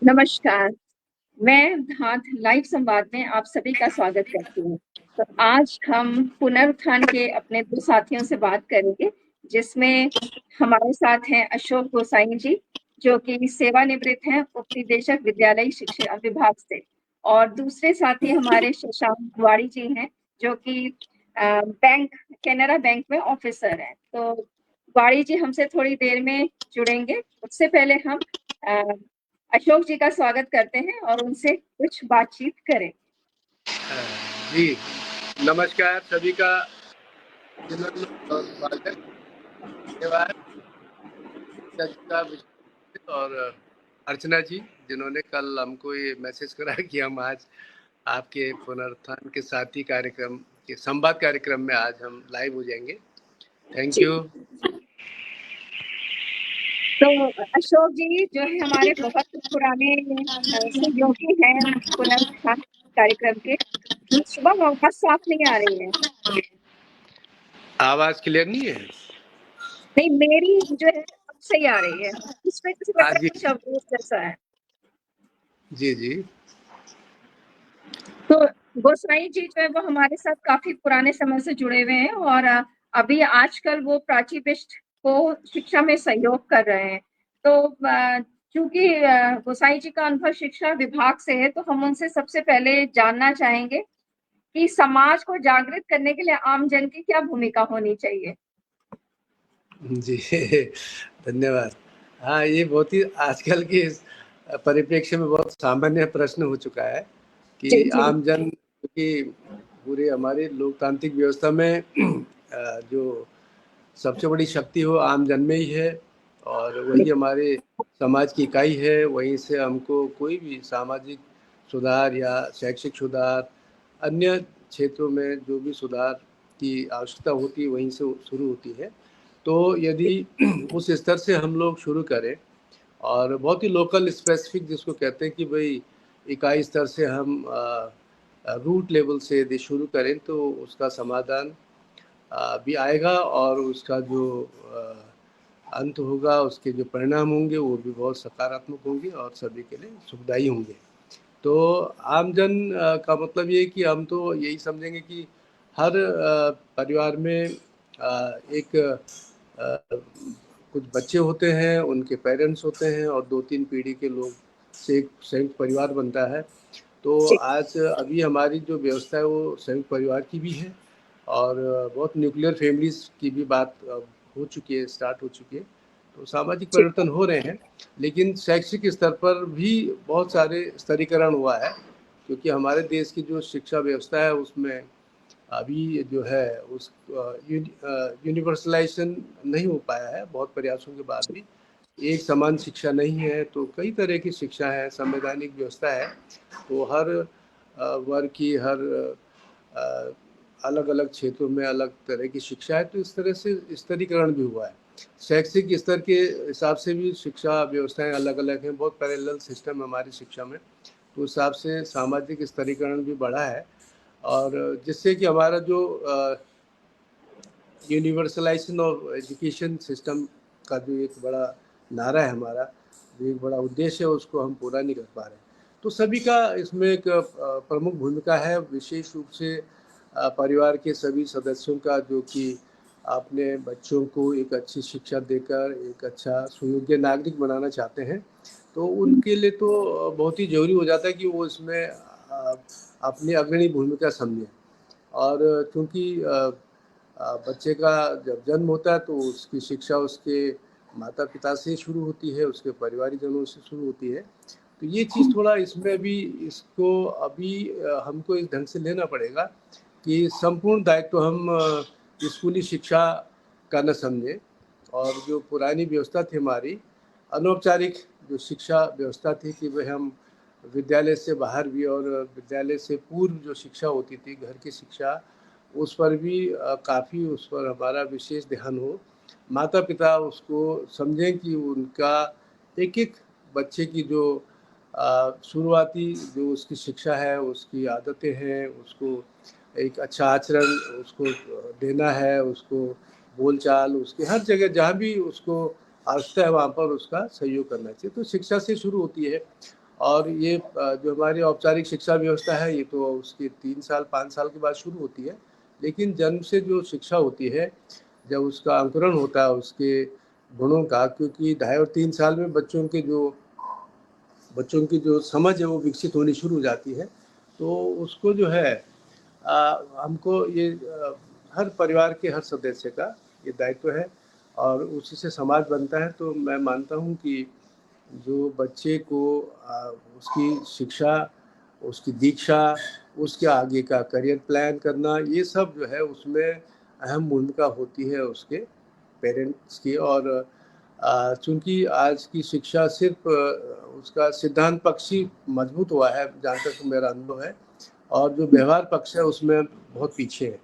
नमस्कार, मैं धात लाइव संवाद में आप सभी का स्वागत करती हूँ। तो आज हम पुनरुत्थान के अपने 2 साथियों से बात करेंगे, जिसमें हमारे साथ हैं अशोक गोसाई जी, जो कि सेवानिवृत्त हैं उपनिदेशक विद्यालयी शिक्षा विभाग से और दूसरे साथी हमारे शशांक वाड़ी जी हैं, जो कि कैनरा बैंक में ऑफिसर हैं। तो वाड़ी जी हमसे थोड़ी देर में जुड़ेंगे। उससे पहले हम अ, अशोक जी का स्वागत करते हैं और उनसे कुछ बातचीत करें। जी नमस्कार सभी का स्वागत। धन्यवाद और अर्चना जी, जिन्होंने कल हमको ये मैसेज करा कि हम आज आपके पुनरुत्थान के साथी कार्यक्रम के संवाद कार्यक्रम में आज हम लाइव हो जाएंगे। Thank you. तो अशोक जी जो है हमारे बहुत पुराने सहयोगी हैं पुनरुत्थान कार्यक्रम के। सुबह आवाज साफ नहीं आ रही है। आवाज क्लियर नहीं है? नहीं, मेरी जो है अब सही आ रही है। इसमें कुछ लगता है कुछ अवरोध जैसा है। जी जी। तो गोसाई जी जो है वो हमारे साथ काफी पुराने समय से जुड़े हुए हैं और अभी आजकल वो प्राची बिष्ट को शिक्षा में सहयोग कर रहे हैं। तो क्योंकि गोसाई जी का अनुभव शिक्षा विभाग से है, तो हम उनसे सबसे पहले जानना चाहेंगे कि समाज को जागृत करने के लिए आम जन की क्या भूमिका होनी चाहिए। जी धन्यवाद। हाँ, ये बहुत ही आजकल के परिप्रेक्ष्य में बहुत सामान्य प्रश्न हो चुका है कि आमजन की पूरे हमारे लोकतांत्रिक व्यवस्था में जो सबसे बड़ी शक्ति हो आमजन में ही है और वही हमारे समाज की इकाई है। वहीं से हमको कोई भी सामाजिक सुधार या शैक्षिक सुधार, अन्य क्षेत्रों में जो भी सुधार की आवश्यकता होती है वहीं से शुरू होती है। तो यदि उस स्तर से हम लोग शुरू करें और बहुत ही लोकल स्पेसिफिक जिसको कहते हैं कि भाई इकाई स्तर से हम रूट लेवल से यदि शुरू करें तो उसका समाधान भी आएगा और उसका जो अंत होगा, उसके जो परिणाम होंगे वो भी बहुत सकारात्मक होंगे और सभी के लिए सुखदायी होंगे। तो आमजन का मतलब ये है कि हम तो यही समझेंगे कि हर परिवार में एक कुछ बच्चे होते हैं, उनके पेरेंट्स होते हैं और 2-3 पीढ़ी के लोग से एक संयुक्त परिवार बनता है। तो आज अभी हमारी जो व्यवस्था है वो संयुक्त परिवार की भी है और बहुत न्यूक्लियर फैमिलीज़ की भी बात हो चुकी है, स्टार्ट हो चुकी है। तो सामाजिक परिवर्तन हो रहे हैं, लेकिन शैक्षिक स्तर पर भी बहुत सारे स्तरीकरण हुआ है, क्योंकि हमारे देश की जो शिक्षा व्यवस्था है उसमें अभी जो है उस यूनिवर्सलाइजेशन नहीं हो पाया है। बहुत प्रयासों के बाद भी एक समान शिक्षा नहीं है, तो कई तरह की शिक्षा है, संवैधानिक व्यवस्था है। तो हर वर्ग की हर अलग अलग क्षेत्रों में अलग तरह की शिक्षा है, तो इस तरह से स्तरीकरण भी हुआ है। शैक्षिक स्तर के हिसाब से भी शिक्षा व्यवस्थाएं अलग अलग हैं, बहुत पैरेलल सिस्टम है हमारी शिक्षा में। तो उस हिसाब से सामाजिक स्तरीकरण भी बढ़ा है और जिससे कि हमारा जो यूनिवर्सलाइजेशन ऑफ एजुकेशन सिस्टम का जो एक बड़ा नारा है हमारा, जो एक बड़ा उद्देश्य है, उसको हम पूरा नहीं कर पा रहे। तो सभी का इसमें एक प्रमुख भूमिका है, विशेष रूप से परिवार के सभी सदस्यों का, जो कि अपने बच्चों को एक अच्छी शिक्षा देकर एक अच्छा सुयोग्य नागरिक बनाना चाहते हैं। तो उनके लिए तो बहुत ही ज़रूरी हो जाता है कि वो इसमें अपनी अग्रणी भूमिका समझें। और क्योंकि बच्चे का जब जन्म होता है तो उसकी शिक्षा उसके माता पिता से शुरू होती है, उसके परिवारजनों से शुरू होती है। तो ये चीज़ थोड़ा इसमें भी इसको अभी हमको इस ढंग से लेना पड़ेगा कि संपूर्ण दायित्व हम स्कूली शिक्षा का न समझें और जो पुरानी व्यवस्था थी हमारी अनौपचारिक जो शिक्षा व्यवस्था थी कि वह हम विद्यालय से बाहर भी और विद्यालय से पूर्व जो शिक्षा होती थी, घर की शिक्षा, उस पर भी काफ़ी उस पर हमारा विशेष ध्यान हो। माता पिता उसको समझें कि उनका एक-एक बच्चे की जो शुरुआती जो उसकी शिक्षा है, उसकी आदतें हैं, उसको एक अच्छा आचरण उसको देना है, उसको बोलचाल, उसकी हर जगह जहाँ भी उसको आवश्यकता है वहाँ पर उसका सहयोग करना चाहिए। तो शिक्षा से शुरू होती है और ये जो हमारी औपचारिक शिक्षा व्यवस्था है, ये तो उसके 3 साल 5 साल के बाद शुरू होती है। लेकिन जन्म से जो शिक्षा होती है, जब उसका अंकुरण होता है उसके गुणों का, क्योंकि 2.5 और 3 साल में बच्चों की जो समझ है वो विकसित होनी शुरू हो जाती है। तो उसको जो है हमको ये हर परिवार के हर सदस्य का ये दायित्व है और उसी से समाज बनता है। तो मैं मानता हूँ कि जो बच्चे को उसकी शिक्षा, उसकी दीक्षा, उसके आगे का करियर प्लान करना, ये सब जो है उसमें अहम भूमिका होती है उसके पेरेंट्स की। और चूँकि आज की शिक्षा सिर्फ़ उसका सिद्धांत पक्ष ही मजबूत हुआ है, जहाँ तक मेरा अनुभव है, और जो व्यवहार पक्ष है उसमें बहुत पीछे है।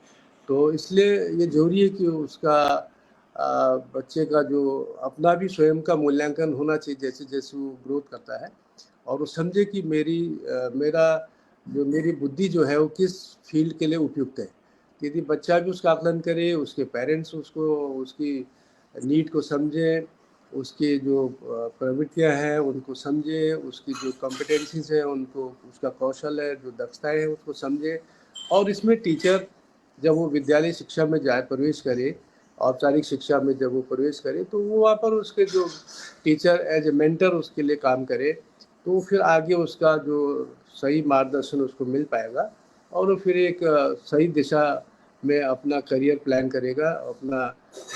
तो इसलिए ये ज़रूरी है कि उसका बच्चे का जो अपना भी स्वयं का मूल्यांकन होना चाहिए जैसे-जैसे वो ग्रोथ करता है, और वो समझे कि मेरी बुद्धि जो है वो किस फ़ील्ड के लिए उपयुक्त है। यदि बच्चा भी उसका आकलन करे, उसके पेरेंट्स उसकी नीड को समझें, उसकी जो प्रवृत्तियाँ हैं उनको समझें, उसकी जो कॉम्पिटेंसीज़ हैं उनको, उसका कौशल है, जो दक्षताएँ हैं उसको समझें। और इसमें टीचर जब वो विद्यालय शिक्षा में जाए, प्रवेश करे, औपचारिक शिक्षा में जब वो प्रवेश करे, तो वो वहाँ पर उसके जो टीचर एज ए मेंटर उसके लिए काम करे, तो फिर आगे उसका जो सही मार्गदर्शन उसको मिल पाएगा और वो फिर एक सही दिशा में अपना करियर प्लान करेगा, अपना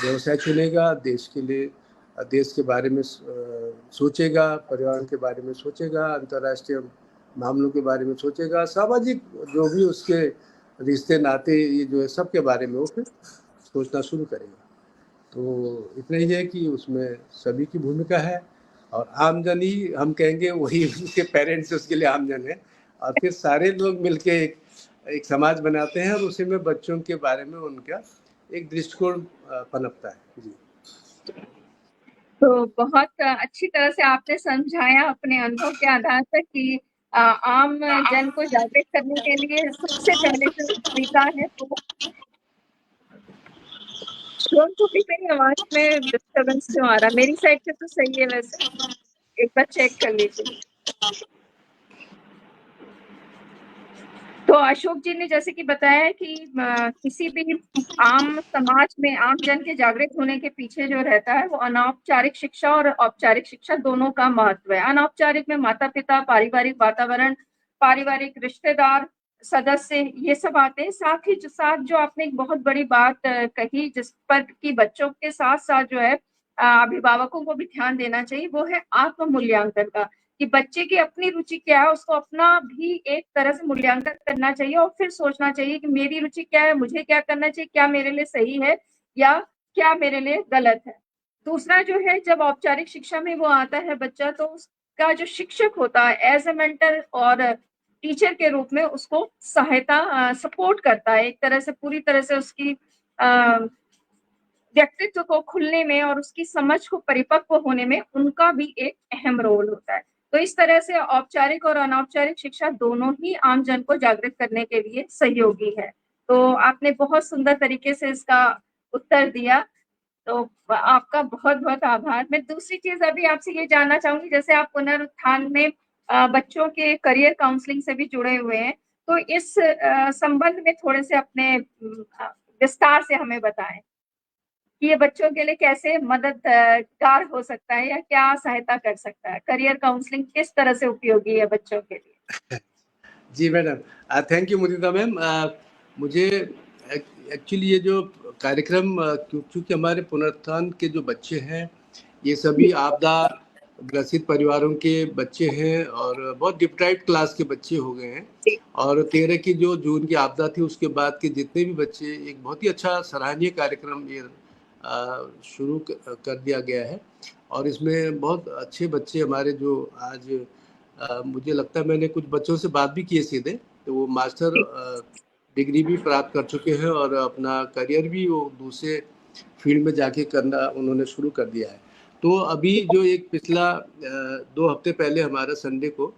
व्यवसाय चुनेगा, देश के लिए देश के बारे में सोचेगा, पर्यावरण के बारे में सोचेगा, अंतर्राष्ट्रीय मामलों के बारे में सोचेगा, सामाजिक जो भी उसके रिश्ते नाते ये जो है सबके बारे में वो फिर सोचना शुरू करेगा। तो इतना ही है कि उसमें सभी की भूमिका है और आमजन ही हम कहेंगे, वही उसके पेरेंट्स उसके लिए आमजन है, और फिर सारे लोग मिलके एक एक समाज बनाते हैं और उसी में बच्चों के बारे में उनका एक दृष्टिकोण पनपता है। जी। तो बहुत अच्छी तरह से आपने समझाया अपने अनुभव के आधार पर कि आम जन को जागृत करने के लिए सबसे पहले जो तरीका है वो शोर छोटी मेरी आवाज में डिस्टरबेंस क्यों आ रहा है? मेरी साइड से तो सही है वैसे, एक बार चेक कर लीजिए। तो अशोक जी ने जैसे कि बताया कि किसी भी आम समाज में आम जन के जागृत होने के पीछे जो रहता है वो अनौपचारिक शिक्षा और औपचारिक शिक्षा दोनों का महत्व है। अनौपचारिक में माता पिता, पारिवारिक वातावरण, पारिवारिक रिश्तेदार, सदस्य, ये सब आते हैं। साथ ही जो आपने एक बहुत बड़ी बात कही जिस पर कि बच्चों के साथ साथ जो है अभिभावकों को भी ध्यान देना चाहिए, वो है आत्म मूल्यांकन का, कि बच्चे की अपनी रुचि क्या है, उसको अपना भी एक तरह से मूल्यांकन करना चाहिए और फिर सोचना चाहिए कि मेरी रुचि क्या है, मुझे क्या करना चाहिए, क्या मेरे लिए सही है या क्या मेरे लिए गलत है। दूसरा जो है, जब औपचारिक शिक्षा में वो आता है बच्चा, तो उसका जो शिक्षक होता है एज ए मेंटर और टीचर के रूप में उसको सहायता सपोर्ट करता है, एक तरह से पूरी तरह से उसकी व्यक्तित्व को खुलने में और उसकी समझ को परिपक्व होने में उनका भी एक अहम रोल होता है। तो इस तरह से औपचारिक और अनौपचारिक शिक्षा दोनों ही आम जन को जागृत करने के लिए सहयोगी है। तो आपने बहुत सुंदर तरीके से इसका उत्तर दिया, तो आपका बहुत बहुत आभार। मैं दूसरी चीज अभी आपसे ये जानना चाहूंगी, जैसे आप पुनरुत्थान में बच्चों के करियर काउंसलिंग से भी जुड़े हुए हैं, तो इस संबंध में थोड़े से अपने विस्तार से हमें बताएं कि ये बच्चों के लिए कैसे मददगार हो सकता है या क्या सहायता कर सकता है, करियर काउंसलिंग किस तरह से उपयोगी है बच्चों के लिए। जी madam, thank you Mudita ma'am. मुझे एक्चुअली ये जो कार्यक्रम, क्योंकि हमारे पुनरुत्थान के जो बच्चे हैं ये सभी आपदा ग्रसित परिवारों के बच्चे हैं और बहुत डिप्राइव्ड क्लास के बच्चे हो गए हैं। और 13 की जो जून की आपदा थी उसके बाद के जितने भी बच्चे, एक बहुत ही अच्छा सराहनीय कार्यक्रम ये शुरू कर दिया गया है और इसमें बहुत अच्छे बच्चे हमारे जो आज मुझे लगता है मैंने कुछ बच्चों से बात भी की है सीधे, तो वो मास्टर डिग्री भी प्राप्त कर चुके हैं और अपना करियर भी वो दूसरे फील्ड में जाके करना उन्होंने शुरू कर दिया है। तो अभी जो एक पिछला 2 हफ्ते पहले हमारा संडे को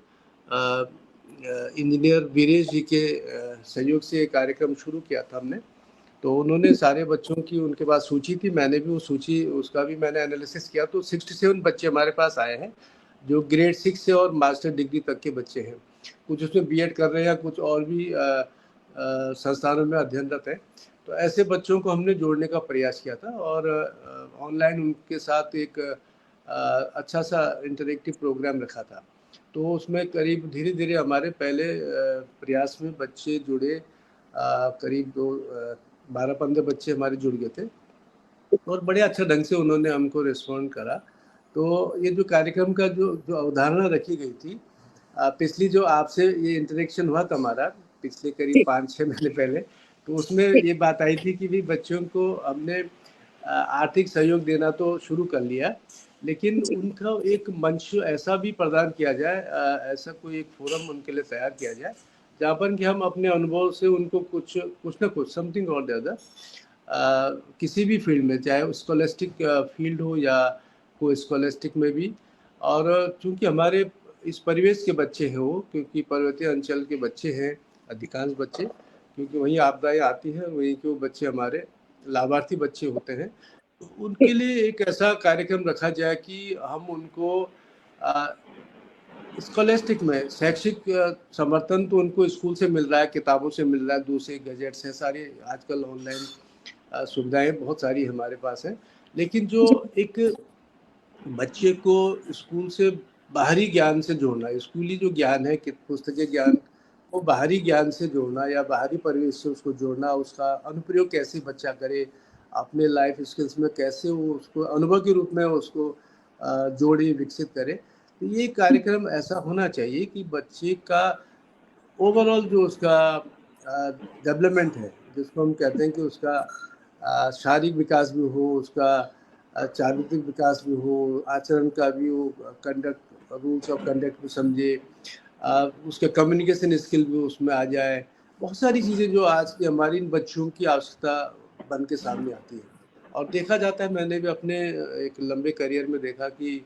इंजीनियर वीरेश जी के सहयोग से एक कार्यक्रम शुरू किया था हमने। तो उन्होंने सारे बच्चों की उनके पास सूची थी, मैंने भी वो सूची उसका भी मैंने एनालिसिस किया, तो 67 बच्चे हमारे पास आए हैं जो ग्रेड 6 से और मास्टर डिग्री तक के बच्चे हैं। कुछ उसमें बीएड कर रहे हैं, कुछ और भी संस्थानों में अध्ययनरत हैं। तो ऐसे बच्चों को हमने जोड़ने का प्रयास किया था और ऑनलाइन उनके साथ एक अच्छा सा इंटरेक्टिव प्रोग्राम रखा था। तो उसमें करीब धीरे-धीरे हमारे पहले प्रयास में बच्चे जुड़े, करीब 12-15 बच्चे हमारे जुड़ गए थे और बड़े अच्छा ढंग से उन्होंने हमको रिस्पॉन्ड करा। तो ये जो कार्यक्रम का जो जो अवधारणा रखी गई थी, पिछली जो आपसे ये इंटरेक्शन हुआ था हमारा पिछले करीब 5-6 महीने पहले, तो उसमें ये बात आई थी कि भी बच्चों को हमने आर्थिक सहयोग देना तो शुरू कर लिया, लेकिन उनका एक मंच ऐसा भी प्रदान किया जाए, ऐसा कोई एक फोरम उनके लिए तैयार किया जाए, जहाँ पर कि हम अपने अनुभव से उनको कुछ कुछ ना कुछ समथिंग और द अदर किसी भी फील्ड में, चाहे स्कॉलस्टिक फील्ड हो या को स्कॉलस्टिक में भी। और चूँकि हमारे इस परिवेश के बच्चे हैं वो, क्योंकि पर्वतीय अंचल के बच्चे हैं अधिकांश बच्चे, क्योंकि वहीं आपदाएँ आती हैं, वहीं के वो बच्चे हमारे लाभार्थी बच्चे होते हैं। तो उनके लिए एक ऐसा कार्यक्रम रखा जाए कि हम उनको स्कॉलस्टिक में शैक्षिक समर्थन तो उनको स्कूल से मिल रहा है, किताबों से मिल रहा है, दूसरे गैजेट्स हैं, सारे आजकल ऑनलाइन सुविधाएँ बहुत सारी हमारे पास हैं। लेकिन जो एक बच्चे को स्कूल से बाहरी ज्ञान से जोड़ना, स्कूली जो ज्ञान है कि पुस्तकीय ज्ञान को बाहरी ज्ञान से जोड़ना या बाहरी परिवेश से उसको जोड़ना, उसका अनुप्रयोग कैसे बच्चा करे, अपने लाइफ स्किल्स में कैसे वो उसको अनुभव के रूप में उसको जोड़े, विकसित करे। तो ये कार्यक्रम ऐसा होना चाहिए कि बच्चे का ओवरऑल जो उसका डेवलपमेंट है, जिसको हम कहते हैं कि उसका शारीरिक विकास भी हो, उसका चारित्रिक विकास भी हो, आचरण का भी हो, कंडक्ट रूल्स ऑफ कंडक्ट भी समझे, उसके कम्युनिकेशन स्किल भी उसमें आ जाए। बहुत सारी चीज़ें जो आज की हमारी इन बच्चों की आवश्यकता बन के सामने आती है। और देखा जाता है, मैंने भी अपने एक लंबे करियर में देखा कि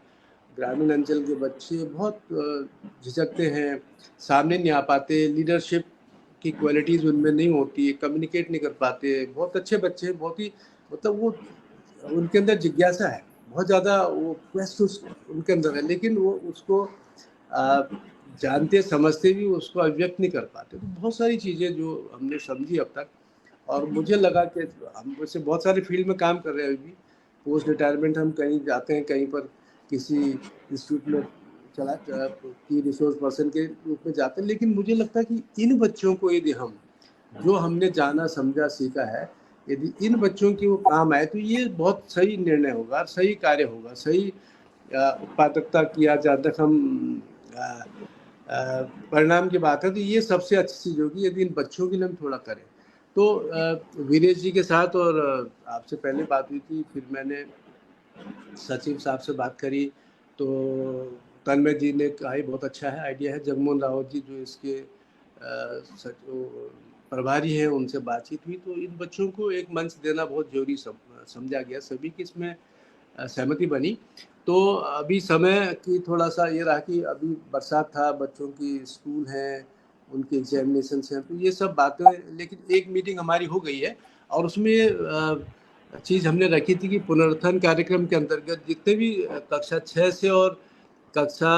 ग्रामीण अंचल के बच्चे बहुत झिझकते हैं, सामने नहीं आ पाते, लीडरशिप की क्वालिटीज़ उनमें नहीं होती, कम्युनिकेट नहीं कर पाते। बहुत अच्छे बच्चे हैं, बहुत ही मतलब वो उनके अंदर जिज्ञासा है, बहुत ज़्यादा वो क्वेस्ट उनके अंदर है, लेकिन वो उसको जानते समझते भी उसको अभिव्यक्त नहीं कर पाते। तो बहुत सारी चीज़ें जो हमने समझी अब तक, और मुझे लगा कि हम वैसे बहुत सारे फील्ड में काम कर रहे हैं अभी भी। पोस्ट रिटायरमेंट हम कहीं जाते हैं, कहीं पर किसी इंस्टीट्यूट में चला की रिसोर्स पर्सन के रूप में जाते हैं, लेकिन मुझे लगता है कि इन बच्चों को यदि हम जो हमने जाना समझा सीखा है, यदि इन बच्चों की वो काम आए तो ये बहुत सही निर्णय होगा, सही कार्य होगा, सही उत्पादकता किया जहाँ तक हम परिणाम की बात है, तो ये सबसे अच्छी चीज़ होगी यदि इन बच्चों के लिए हम थोड़ा करें। तो वीरेश जी के साथ और आपसे पहले बात हुई थी, फिर मैंने सचिव साहब से बात करी, तो तन्मय जी ने कहा ही बहुत अच्छा है, आइडिया है। जगमोहन रावत जी जो इसके प्रभारी हैं, उनसे बातचीत हुई, तो इन बच्चों को एक मंच देना बहुत ज़रूरी समझा गया, सभी की इसमें सहमति बनी। तो अभी समय की थोड़ा सा ये रहा कि अभी बरसात था, बच्चों की स्कूल हैं, उनके एग्जामिनेशंस हैं, तो ये सब बातें, लेकिन एक मीटिंग हमारी हो गई है और उसमें चीज़ हमने रखी थी कि पुनरुत्थान कार्यक्रम के अंतर्गत जितने भी कक्षा 6 से और कक्षा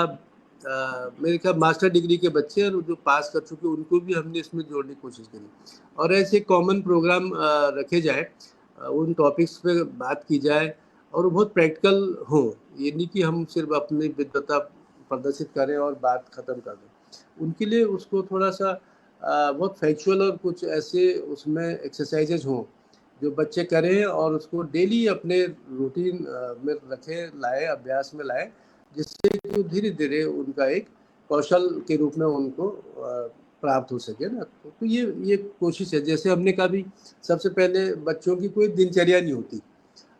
मेरे ख्याल मास्टर डिग्री के बच्चे और जो पास कर चुके उनको भी हमने इसमें जोड़ने की कोशिश करी, और ऐसे कॉमन प्रोग्राम रखे जाए, उन टॉपिक्स पे बात की जाए और बहुत प्रैक्टिकल हो। ये नहीं कि हम सिर्फ अपनी विद्वता प्रदर्शित करें और बात ख़त्म कर दें। उनके लिए उसको थोड़ा सा बहुत फैक्चुअल और कुछ ऐसे उसमें एक्सरसाइजेज हों जो बच्चे करें और उसको डेली अपने रूटीन में रखें, लाएँ, अभ्यास में लाएँ, जिससे कि धीरे-धीरे उनका एक कौशल के रूप में उनको प्राप्त हो सके ना। तो ये कोशिश है। जैसे हमने कहा भी, सबसे पहले बच्चों की कोई दिनचर्या नहीं होती,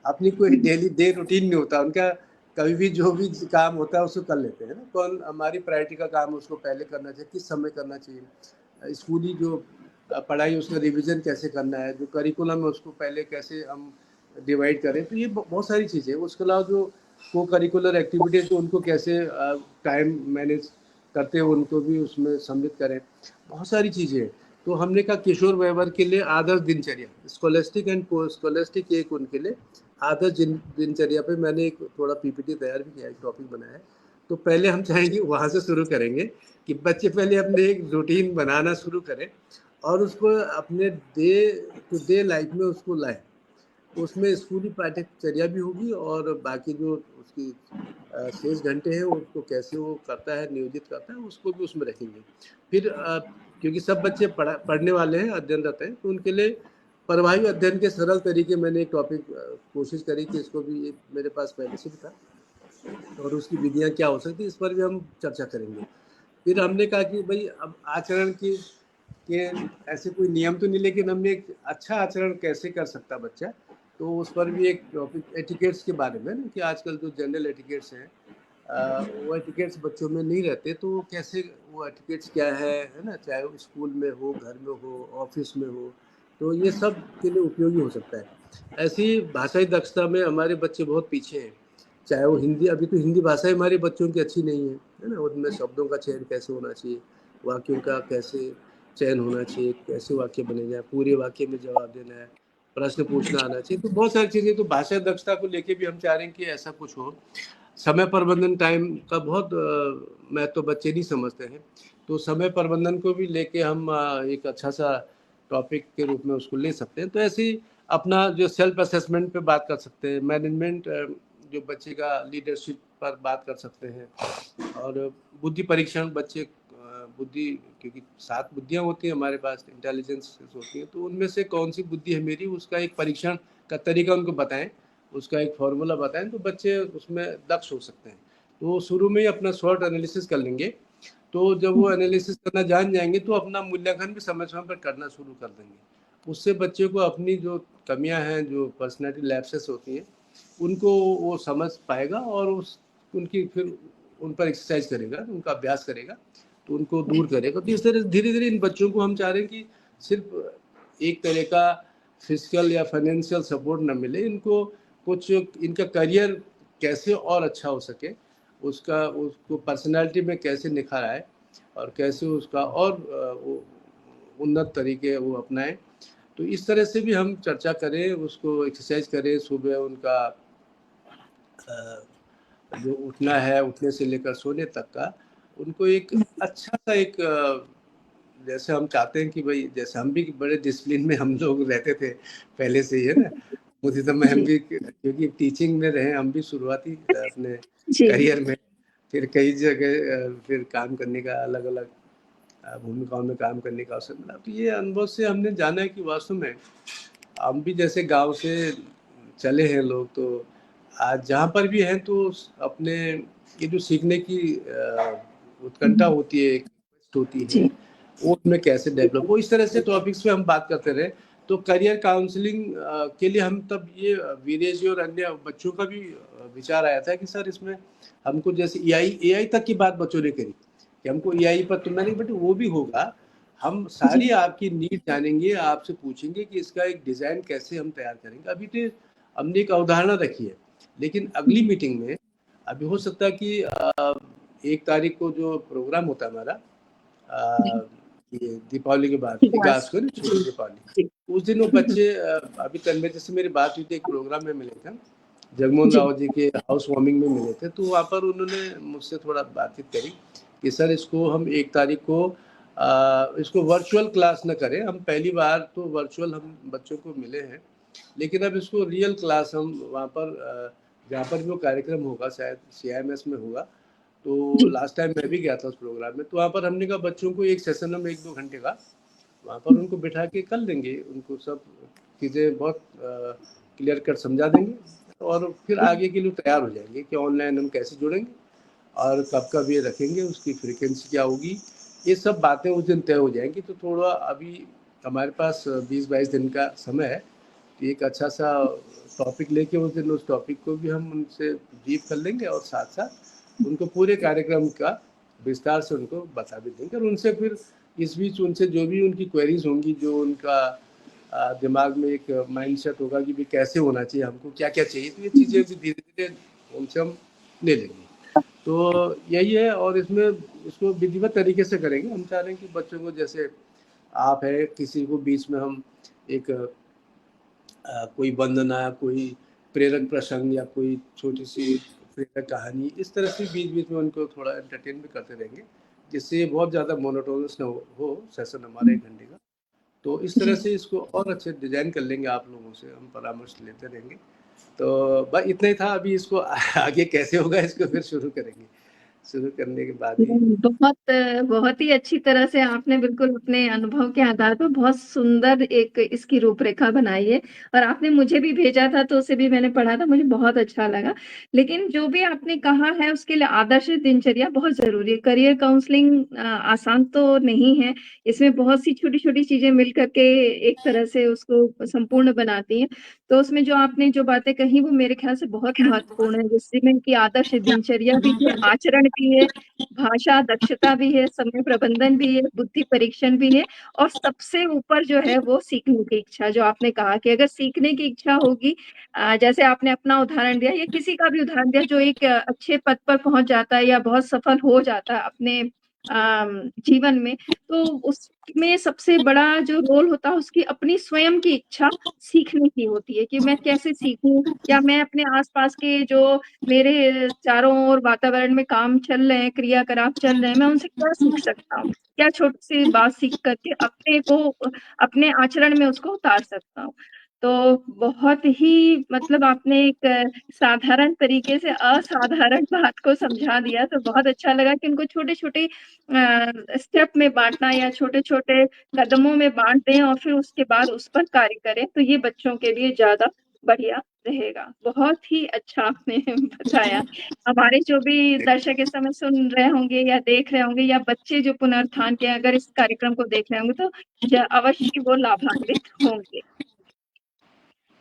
अपनी कोई डेली डे रूटीन नहीं होता उनका, कभी भी जो भी काम होता है उसको कर लेते हैं ना। कौन हमारी प्रायोरिटी का काम उसको पहले करना चाहिए, किस समय करना चाहिए, स्कूली जो पढ़ाई उसका रिवीजन कैसे करना है, जो करिकुलम है उसको पहले कैसे हम डिवाइड करें। तो ये बहुत सारी चीज़ें, उसके अलावा जो को करिकुलर एक्टिविटीज़ तो उनको कैसे टाइम मैनेज करते हैं उनको भी उसमें सम्मिलित करें, बहुत सारी चीज़ें। तो हमने कहा किशोर वयवर्ग के लिए आदर्श दिनचर्या, स्कॉलस्टिक एंड पोस्ट स्कॉलस्टिक एक उनके लिए आदर्श दिनचर्या पे मैंने एक थोड़ा पीपीटी तैयार भी किया, एक टॉपिक बनाया है। तो पहले हम चाहेंगे वहाँ से शुरू करेंगे कि बच्चे पहले अपने एक रूटीन बनाना शुरू करें और उसको अपने डे टू डे लाइफ में उसको लाएं। उसमें स्कूली पाठ्यचर्या भी होगी और बाकी जो उसकी शेष घंटे हैं उसको कैसे वो करता है, नियोजित करता है, उसको भी उसमें रखेंगे। फिर क्योंकि सब बच्चे पढ़ने वाले हैं, अध्ययनरत हैं, तो उनके लिए प्रभावी अध्ययन के सरल तरीके मैंने एक टॉपिक कोशिश करी कि इसको भी मेरे पास पहले से भी था और उसकी विधियाँ क्या हो सकती है, इस पर भी हम चर्चा करेंगे। फिर हमने कहा कि भाई अब आचरण की के ऐसे कोई नियम तो नहीं, लेकिन हमने एक अच्छा आचरण कैसे कर सकता बच्चा, तो उस पर भी एक टॉपिक एटिकेट्स के बारे में ना, कि आजकल जो जनरल एटिकेट्स हैं वो एटिकेट्स बच्चों में नहीं रहते, तो कैसे वो एटिकेट्स क्या है ना, चाहे वो स्कूल में हो, घर में हो, ऑफिस में हो, तो ये सब के लिए उपयोगी हो सकता है। ऐसी भाषाई दक्षता में हमारे बच्चे बहुत पीछे हैं, चाहे वो हिंदी, अभी तो हिंदी भाषा हमारे बच्चों की अच्छी नहीं है ना, उनमें शब्दों का चयन कैसे होना चाहिए, वाक्यों का कैसे चयन होना चाहिए, कैसे वाक्य बनेगा, पूरे वाक्य में जवाब देना है, प्रश्न पूछना आना चाहिए, तो बहुत सारी चीज़ें, तो भाषा दक्षता को लेके भी हम चाह रहे हैं कि ऐसा कुछ हो। समय प्रबंधन टाइम का बहुत महत्व तो बच्चे नहीं समझते हैं, तो समय प्रबंधन को भी लेके हम एक अच्छा सा टॉपिक के रूप में उसको ले सकते हैं। तो ऐसे ही अपना जो सेल्फ असेसमेंट पे बात कर सकते हैं, मैनेजमेंट जो बच्चे का लीडरशिप पर बात कर सकते हैं, और बुद्धि परीक्षण बच्चे बुद्धि, क्योंकि 7 बुद्धियाँ होती हैं हमारे पास, इंटेलिजेंस होती है, तो उनमें से कौन सी बुद्धि है मेरी, उसका एक परीक्षण का तरीका उनको बताएं, उसका एक फॉर्मूला बताएं, तो बच्चे उसमें दक्ष हो सकते हैं। तो शुरू में ही अपना शॉर्ट एनालिसिस कर लेंगे, तो जब वो एनालिसिस करना जान जाएंगे तो अपना मूल्यांकन भी समय समय पर करना शुरू कर देंगे। उससे बच्चे को अपनी जो कमियां हैं, जो पर्सनैलिटी लैप्सेस होती हैं, उनको वो समझ पाएगा और उस उनकी फिर उन पर एक्सरसाइज करेगा, उनका अभ्यास करेगा, तो उनको दूर करेगा। तो इस तरह धीरे धीरे इन बच्चों को हम चाह रहे हैं कि सिर्फ एक तरह का फिजिकल या फाइनेंशियल सपोर्ट न मिले, इनको कुछ इनका करियर कैसे और अच्छा हो सके, उसका उसको पर्सनालिटी में कैसे निखार आए और कैसे उसका और उन्नत तरीके वो अपनाएं। तो इस तरह से भी हम चर्चा करें, उसको एक्सरसाइज करें, सुबह उनका जो उठना है, उठने से लेकर सोने तक का उनको एक अच्छा सा एक जैसे हम चाहते हैं कि भाई जैसे हम भी बड़े डिसिप्लिन में हम लोग रहते थे पहले से ही, है ना, उसी समय हम भी, क्योंकि टीचिंग में रहे हम भी शुरुआती अपने करियर में, फिर कई जगह फिर काम करने का अलग अलग भूमिकाओं में काम करने का अवसर मिला। तो ये अनुभव से हमने जाना है कि वास्तव में हम भी जैसे गांव से चले हैं लोग, तो आज जहाँ पर भी हैं तो अपने ये जो सीखने की उत्कंठा होती है, एक होती है, वो उनमें कैसे डेवलप हो, इस तरह से टॉपिक्स पे हम बात करते रहे। तो करियर काउंसलिंग के लिए हम तब ये वीरेश जी और अन्य बच्चों का भी विचार आया था कि सर इसमें हमको जैसे एआई तक की बात बच्चों ने करी कि हमको एआई पर, तो मैंने बट वो भी होगा, हम सारी आपकी नीड जानेंगे, आपसे पूछेंगे कि इसका एक डिज़ाइन कैसे हम तैयार करेंगे। अभी तो हमने एक अवधारणा रखी है, लेकिन अगली मीटिंग में अभी हो सकता है कि 1 तारीख को जो प्रोग्राम होता है हमारा, ये दीपावली के बाद विकास को छोटी दीपावली, उस दिन वो बच्चे अभी तन्मय जैसे मेरी बात हुई थी, एक प्रोग्राम में मिले थे, जगमोहन राव जी के हाउस वार्मिंग में मिले थे, तो वहाँ पर उन्होंने मुझसे थोड़ा बातचीत करी कि सर इसको हम 1 तारीख को इसको वर्चुअल क्लास न करें, हम पहली बार तो वर्चुअल हम बच्चों को मिले हैं, लेकिन अब इसको रियल क्लास हम वहाँ पर जहाँ पर भी वो कार्यक्रम होगा, शायद CIMS में होगा, तो लास्ट टाइम मैं भी गया था उस प्रोग्राम में, तो वहाँ पर हमने कहा बच्चों को एक सेशन में 1-2 घंटे का वहाँ पर उनको बिठा के कर देंगे, उनको सब चीज़ें बहुत क्लियर कट समझा देंगे और फिर आगे के लिए तैयार हो जाएंगे कि ऑनलाइन हम कैसे जुड़ेंगे और कब ये रखेंगे, उसकी फ्रीक्वेंसी क्या होगी, ये सब बातें उस दिन तय हो जाएंगी। तो थोड़ा अभी हमारे पास 20-22 दिन का समय है, तो एक अच्छा सा टॉपिक लेके उस दिन उस टॉपिक को भी हम उनसे ब्रीफ कर लेंगे और साथ साथ उनको पूरे कार्यक्रम का विस्तार से उनको बता भी देंगे, और उनसे फिर इस बीच उनसे जो भी उनकी क्वेरीज होंगी, जो उनका दिमाग में एक माइंडसेट होगा कि भी कैसे होना चाहिए, हमको क्या क्या चाहिए, तो ये चीज़ें भी धीरे धीरे उनसे हम ले लेंगे। तो यही है, और इसमें इसको विधिवत तरीके से करेंगे। हम चाह रहे हैं कि बच्चों को, जैसे आप है, किसी को बीच में हम एक कोई वंदना, कोई प्रेरक प्रसंग या कोई छोटी सी प्रेरक कहानी, इस तरह से बीच-बीच में उनको थोड़ा एंटरटेन भी करते रहेंगे, जिससे ये बहुत ज़्यादा मोनोटोनस ना हो सेशन हमारा 1 घंटे का। तो इस तरह जी। से इसको और अच्छे डिज़ाइन कर लेंगे, आप लोगों से हम परामर्श लेते रहेंगे। तो इतना ही था, अभी इसको आगे कैसे होगा इसको फिर शुरू करेंगे। शुरू करने के बाद ही बहुत बहुत ही अच्छी तरह से आपने बिल्कुल अपने अनुभव के आधार पर बहुत सुंदर एक इसकी रूपरेखा बनाई है और आपने मुझे भी भेजा था तो उसे भी मैंने पढ़ा था, मुझे बहुत अच्छा लगा। लेकिन जो भी आपने कहा है उसके लिए आदर्श दिनचर्या बहुत ज़रूरी है। करियर काउंसलिंग आसान तो नहीं है, इसमें बहुत सी छोटी-छोटी चीज़ें मिल कर के एक तरह से उसको संपूर्ण बनाती हैं। तो उसमें जो आपने जो बातें कही वो मेरे ख़्याल से बहुत महत्वपूर्ण है, जिसमें कि आदर्श दिनचर्या भी है, आचरण भी है, भाषा दक्षता भी है, समय प्रबंधन भी है, बुद्धि परीक्षण भी है और सबसे ऊपर जो है वो सीखने की इच्छा, जो आपने कहा कि अगर सीखने की इच्छा होगी जैसे आपने अपना उदाहरण दिया या किसी का भी उदाहरण दिया जो एक अच्छे पद पर पहुँच जाता है या बहुत सफल हो जाता है अपने जीवन में, तो उसमें सबसे बड़ा जो रोल होता है उसकी अपनी स्वयं की इच्छा सीखने की होती है कि मैं कैसे सीखूँ या मैं अपने आस-पास के जो मेरे चारों ओर वातावरण में काम चल रहे हैं, क्रियाकलाप चल रहे हैं, मैं उनसे क्या सीख सकता हूँ? क्या छोटी-सी बात सीख कर के अपने को अपने आचरण में उसको उतार सकता हूँ? तो बहुत ही मतलब आपने एक साधारण तरीके से असाधारण बात को समझा दिया, तो बहुत अच्छा लगा कि उनको छोटे-छोटे स्टेप में बाँटना या छोटे-छोटे कदमों में बाँट दें और फिर उसके बाद उस पर कार्य करें, तो ये बच्चों के लिए ज़्यादा बढ़िया रहेगा। बहुत ही अच्छा आपने बताया। हमारे जो भी दर्शक इस समय सुन रहे होंगे या देख रहे होंगे या बच्चे जो पुनरुत्थान के अगर इस कार्यक्रम को देख रहे होंगे तो अवश्य वो लाभान्वित होंगे।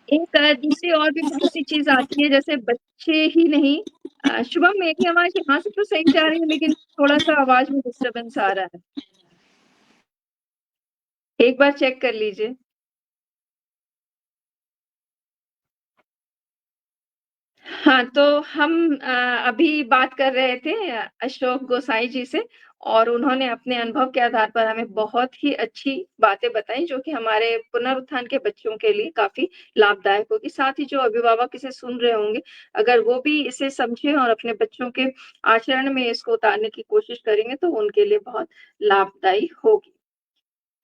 एक दूसरी और भी बहुत सी चीज़ आती है जैसे बच्चे ही नहीं शुभम मेरी आवाज़ यहाँ से तो सही जा रही है लेकिन थोड़ा-सा आवाज़ में डिस्टर्बेंस आ रहा है। एक बार चेक कर लीजिए। हाँ, तो हम अभी बात कर रहे थे अशोक गोसाई जी से और उन्होंने अपने अनुभव के आधार पर हमें बहुत ही अच्छी बातें बताई जो कि हमारे पुनरुत्थान के बच्चों के लिए काफ़ी लाभदायक होगी। साथ ही जो अभिभावक इसे सुन रहे होंगे, अगर वो भी इसे समझें और अपने बच्चों के आचरण में इसको उतारने की कोशिश करेंगे तो उनके लिए बहुत लाभदायी होगी।